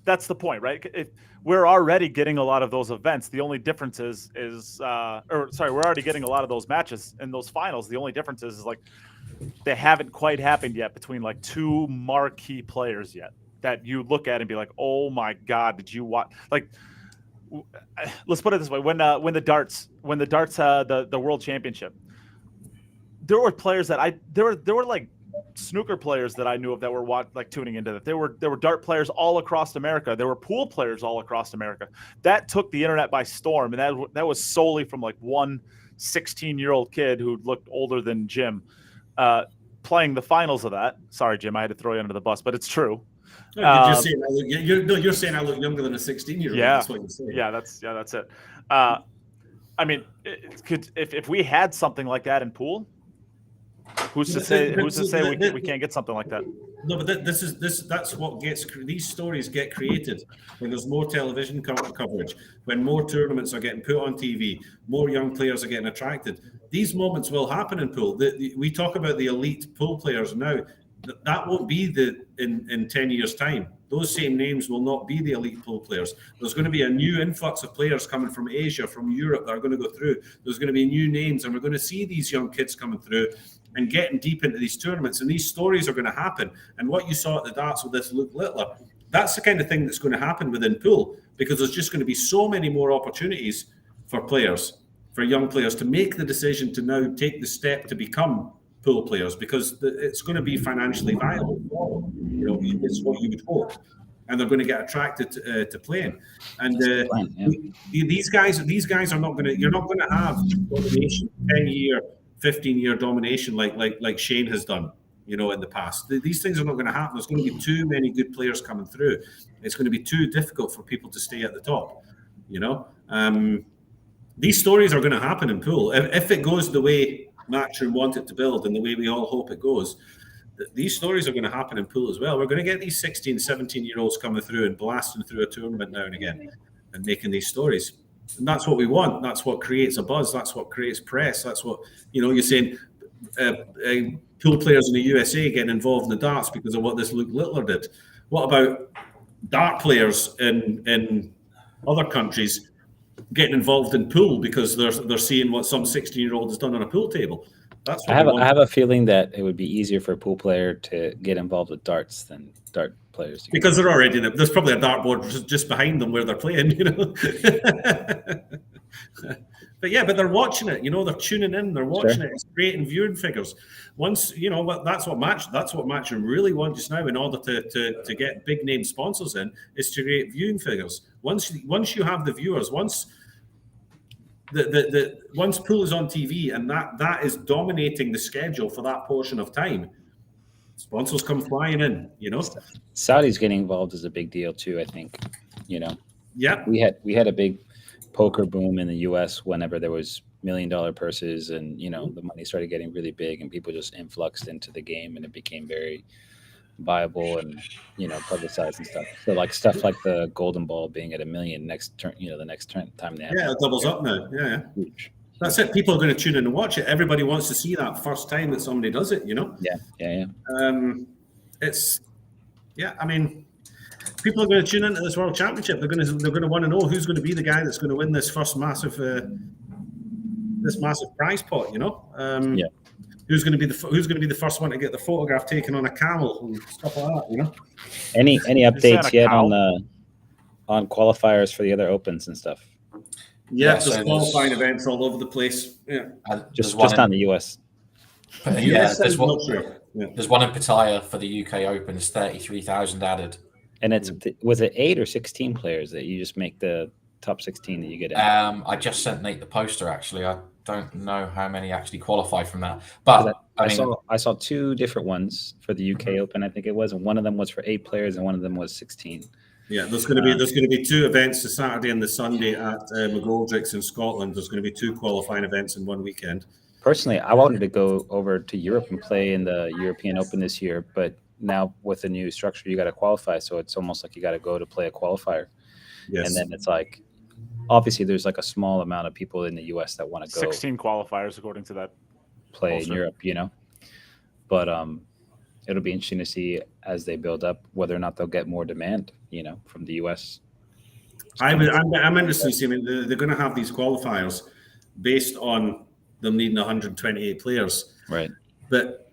that's the point, right? We're already getting a lot of those events. The only difference we're already getting a lot of those matches in those finals. The only difference is like they haven't quite happened yet between like two marquee players yet that you look at and be like, oh my God, did you watch? Like, let's put it this way: when the darts the World Championship, there were players that there were like snooker players that I knew of that were tuning into that. There were dart players all across America. There were pool players all across America. That took the internet by storm, and that was solely from like one 16-year-old kid who looked older than Jim, playing the finals of that. Sorry, Jim, I had to throw you under the bus, but it's true. You're saying I look younger than a 16-year-old. Yeah, that's what you're saying. Yeah, that's it. I mean, if we had something like that in pool. Who's to say we can't get something like that? No, but that's what gets these stories get created when there's more television coverage, when more tournaments are getting put on TV, more young players are getting attracted. These moments will happen in pool. We talk about the elite pool players now. That won't be in 10 years' time. Those same names will not be the elite pool players. There's going to be a new influx of players coming from Asia, from Europe that are going to go through. There's going to be new names, and we're going to see these young kids coming through and getting deep into these tournaments, and these stories are going to happen. And what you saw at the darts with this Luke Littler, that's the kind of thing that's going to happen within pool, because there's just going to be so many more opportunities for young players to make the decision to now take the step to become pool players, because it's going to be financially viable for them. It's what you would hope, and they're going to get attracted to playing. And these guys are not going to. You're not going to have domination, 10-year, 15-year domination like Shane has done, in the past. These things are not going to happen. There's going to be too many good players coming through. It's going to be too difficult for people to stay at the top. These stories are going to happen in pool if it goes the way Matchroom want it to build and the way we all hope it goes. These stories are going to happen in pool as well. We're going to get these 16, 17-year-olds coming through and blasting through a tournament now and again and making these stories. And that's what we want. That's what creates a buzz. That's what creates press. That's what, you're saying pool players in the USA getting involved in the darts because of what this Luke Littler did. What about dart players in other countries getting involved in pool because they're seeing what some 16-year-old has done on a pool table? That's what I have a feeling that it would be easier for a pool player to get involved with darts than dart players. Because they're already there's probably a dartboard just behind them where they're playing, But they're watching it, they're tuning in, they're watching it. It's creating viewing figures. Once, that's what Matchroom really want just now in order to get big name sponsors in, is to create viewing figures. Once you have the viewers, once once pool is on TV and that is dominating the schedule for that portion of time, sponsors come flying in, Saudi's getting involved is a big deal too, I think. Yeah. We had a big poker boom in the U.S. whenever there was $1 million purses, and the money started getting really big, and people just influxed into the game, and it became very viable and publicized and stuff. So like stuff like the Golden Ball being at $1 million next turn, the next time they have it doubles up now. Yeah. Huge. That's it. People are going to tune in and watch it. Everybody wants to see that first time that somebody does it. Yeah. I mean, people are going to tune into this World Championship. They're going to want to know who's going to be the guy that's going to win this first massive prize pot. Who's going to be the first one to get the photograph taken on a camel and stuff like that. Any updates yet on qualifiers for the other opens and stuff? Yeah, there's qualifying events all over the place. Yeah, just not the US. There's one in Pattaya for the UK Open. It's 33,000 added. And was it 8 or 16 players that you just make the top 16 that you get in? I just sent Nate the poster. Actually, I don't know how many actually qualify from that, but I saw 2 different ones for the UK Open. I think it was, and one of them was for 8 players, and one of them was 16. Yeah, there's going to be 2 events, the Saturday and the Sunday at McGoldrick's in Scotland. There's going to be 2 qualifying events in one weekend. Personally, I wanted to go over to Europe and play in the European Open this year, but now with the new structure, you got to qualify. So it's almost like you got to go to play a qualifier. Yes. And then it's like, obviously there's like a small amount of people in the US that want to go 16 qualifiers according to that play poster. In Europe, but it'll be interesting to see as they build up whether or not they'll get more demand, from the US. I'm interested to see. I mean, they're going to have these qualifiers based on them needing 128 players. Right. But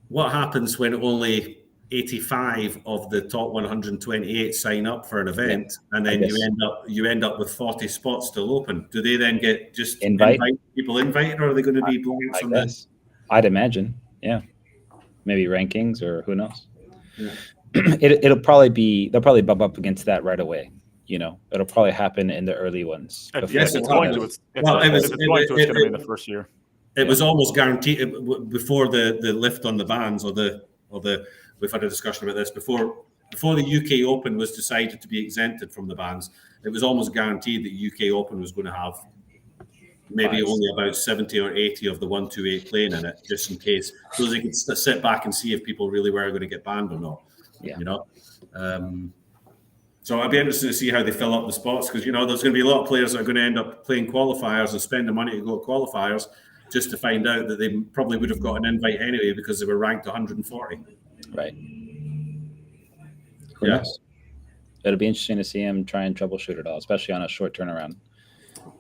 what happens when only 85 of the top 128 sign up for an event, and then you end up with 40 spots still open? Do they then get just invite people invited, or are they going to be blanks on this? I'd imagine, yeah. Maybe rankings, or who knows. Yeah. They'll probably bump up against that right away. It'll probably happen in the early ones. Yes, it's going to. It's going to be in the first year. It was almost guaranteed before the lift on the bans, or the we've had a discussion about this before the UK Open was decided to be exempted from the bans. It was almost guaranteed that UK Open was going to have maybe only about 70 or 80 of the 128 playing in it, just in case, so they could sit back and see if people really were going to get banned or not. Yeah. So I'd be interested to see how they fill up the spots, because there's going to be a lot of players that are going to end up playing qualifiers and spend the money to go to qualifiers just to find out that they probably would have got an invite anyway because they were ranked 140. Right. Who knows? It'll be interesting to see him try and troubleshoot it all, especially on a short turnaround,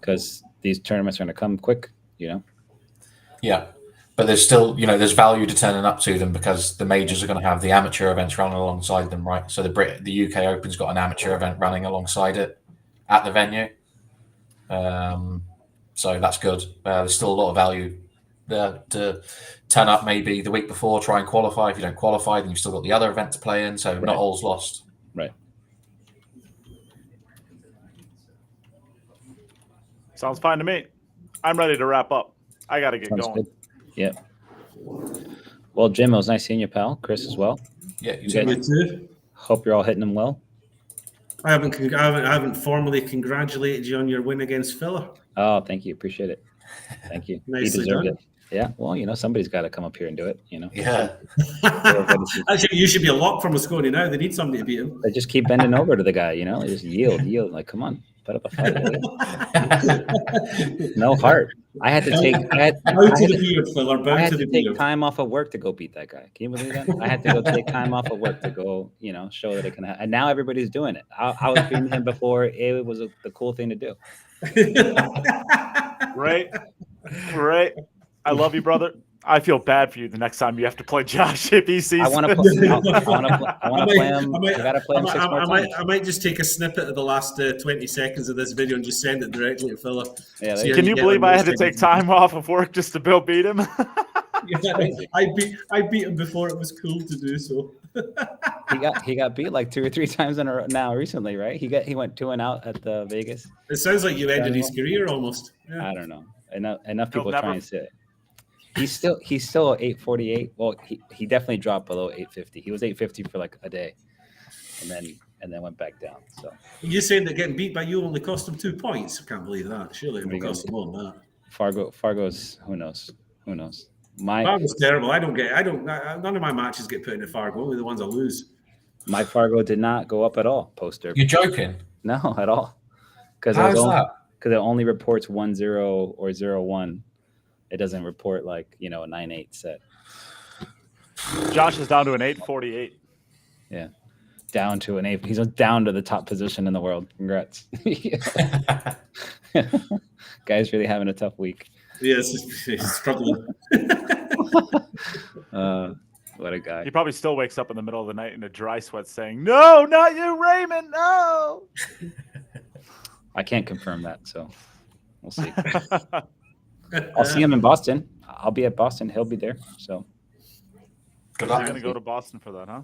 because these tournaments are going to come quick. Yeah. But there's still, there's value to turning up to them, because the majors are going to have the amateur events running alongside them, right? So the UK Open's got an amateur event running alongside it at the venue. So that's good. There's still a lot of value there to turn up maybe the week before, try and qualify. If you don't qualify, then you've still got the other event to play in. So not all's lost. Right. Sounds fine to me. I'm ready to wrap up. I got to get going. Good. Yeah. Well, Jim, it was nice seeing you, pal. Chris as well. Yeah, you too. Hope you're all hitting them well. I haven't formally congratulated you on your win against Filler. Oh, thank you. Appreciate it. Thank you. He deserved it. Yeah. Well, somebody's got to come up here and do it. Yeah. Actually, you should be a lock from Moscone now. They need somebody to beat him. They just keep bending over to the guy. They just yield. Like, come on, put up a fight. No heart. I had to take time off of work to go beat that guy. Can you believe that? I had to go take time off of work to go, show that it can happen. And now everybody's doing it. I was beating him before it was the cool thing to do. Right. I love you, brother. I feel bad for you the next time you have to play Josh if he sees. I want to play him. I got to play him 6 more times. I might just take a snippet of the last 20 seconds of this video and just send it directly to Philip. Yeah, can you believe I had to take time off of work just to beat him? I beat him before it was cool to do so. He got beat like 2 or 3 times in a row now recently, right? He went 2-0 at the Vegas. It sounds like you ended his career almost. Yeah. I don't know. Enough people trying to say it. He's still 848. Well, he definitely dropped below 850. He was 850 for like a day, and and then went back down. So you're saying that getting beat by you only cost him 2 points? I can't believe that. Surely it will cost him more than that. Fargo's who knows? Fargo's terrible. None of my matches get put into Fargo. Only the ones I lose. My Fargo did not go up at all post derby. You're joking? No, at all. Because it only reports 1-0 or 0-1. It doesn't report like a 9-8 set. Josh is down to an 848. Yeah, down to an 8. He's down to the top position in the world. Congrats. Guy's really having a tough week. Yes, he's struggling. What a guy. He probably still wakes up in the middle of the night in a dry sweat saying, "No, not you, Raymond, no." I can't confirm that, so we'll see. I'll see him in Boston. I'll be at Boston. He'll be there. So Good He's luck. going to go to Boston for that, huh?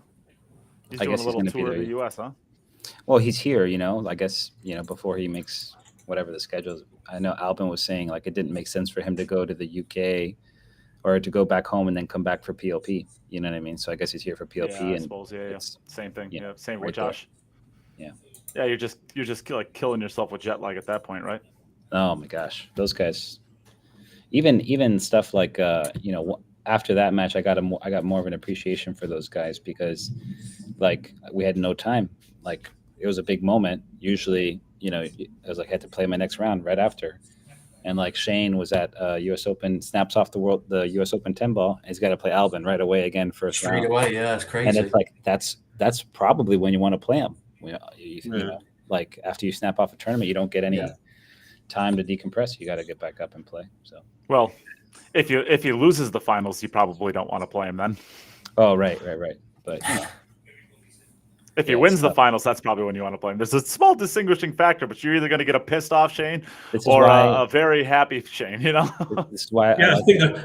He's I doing guess a he's little gonna be tour of there. the U.S., huh? Well, he's here, I guess, before he makes whatever the schedule is. I know Albin was saying like it didn't make sense for him to go to the UK or to go back home and then come back for PLP. You know what I mean? So I guess he's here for PLP. Yeah, I and suppose. Yeah. Same thing. yeah, Yeah, same right with Josh. there. Yeah, you're just like killing yourself with jet lag at that point, right? Oh my gosh, those guys. Even stuff like after that match, I got more of an appreciation for those guys because like we had no time. Like it was a big moment. Usually, I was like I had to play my next round right after. And like Shane was at U.S. Open, snaps off the U.S. Open 10 ball. And he's got to play Albin right away again first round. Straight away, yeah, it's crazy. And it's like that's probably when you want to play him. Like after you snap off a tournament, you don't get any time to decompress. You got to get back up and play. So well, if he loses the finals, you probably don't want to play him then. Oh right. But if he wins the finals, that's probably when you want to play him. There's a small distinguishing factor, but you're either going to get a pissed off Shane or a very happy Shane. This is why. Yeah,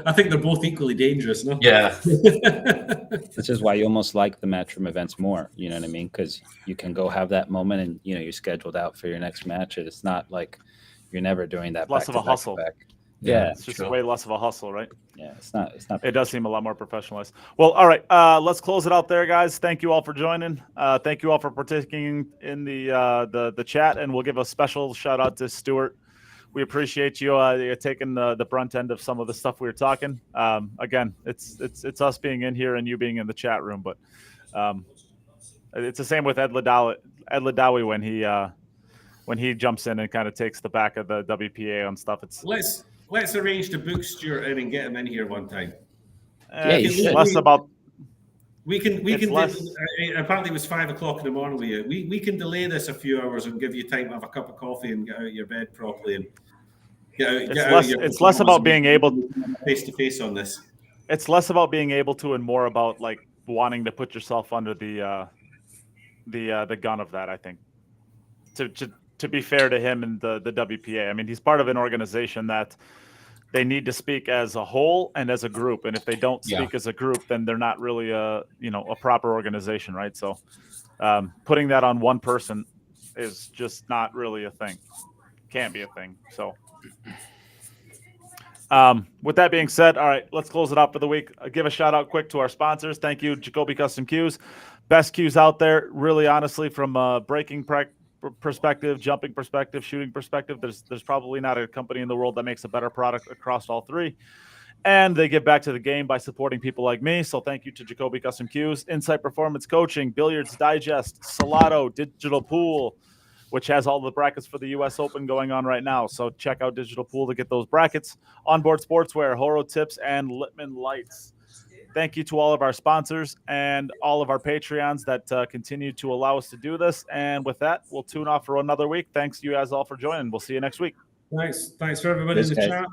I think they're both equally dangerous. No? Yeah. This is why you almost like the Matchroom events more. You know what I mean? Because you can go have that moment, and you're scheduled out for your next match. And it's not like you're never doing that. Less of a hustle. Yeah, it's just way less of a hustle, right? Yeah, it's not. It does seem a lot more professionalized. Well, all right, let's close it out there, guys. Thank you all for joining. Thank you all for participating in the chat, and we'll give a special shout out to Stuart. We appreciate you taking the brunt end of some of the stuff we were talking. Again, it's us being in here and you being in the chat room, but it's the same with Ed Ladawi when he jumps in and kind of takes the back of the WPA on stuff. Let's arrange to book Stuart in and get him in here one time. It's less about. We can. Less... Apparently, it was 5 o'clock in the morning with you. We can delay this a few hours and give you time to have a cup of coffee and get out of your bed properly and It's less about being able face to face on this. It's less about being able to and more about like wanting to put yourself under the gun of that. I think to be fair to him and the WPA. I mean, he's part of an organization that they need to speak as a whole and as a group. And if they don't speak as a group, then they're not really a proper organization, right? So putting that on one person is just not really a thing. Can't be a thing. So with that being said, all right, let's close it up for the week. I'll give a shout out quick to our sponsors. Thank you, Jacoby Custom Cues. Best cues out there, really honestly, from a breaking perspective, jumping perspective, shooting perspective. There's probably not a company in the world that makes a better product across all three. And they give back to the game by supporting people like me. So thank you to Jacoby Custom Cues, Insight Performance Coaching, Billiards Digest, Salado, Digital Pool, which has all the brackets for the U.S. Open going on right now. So check out Digital Pool to get those brackets. Onboard Sportswear, Horo Tips, and Littman Lights. Thank you to all of our sponsors and all of our Patreons that continue to allow us to do this. And with that, we'll tune off for another week. Thanks to you guys all for joining. We'll see you next week. Thanks for everybody in the chat.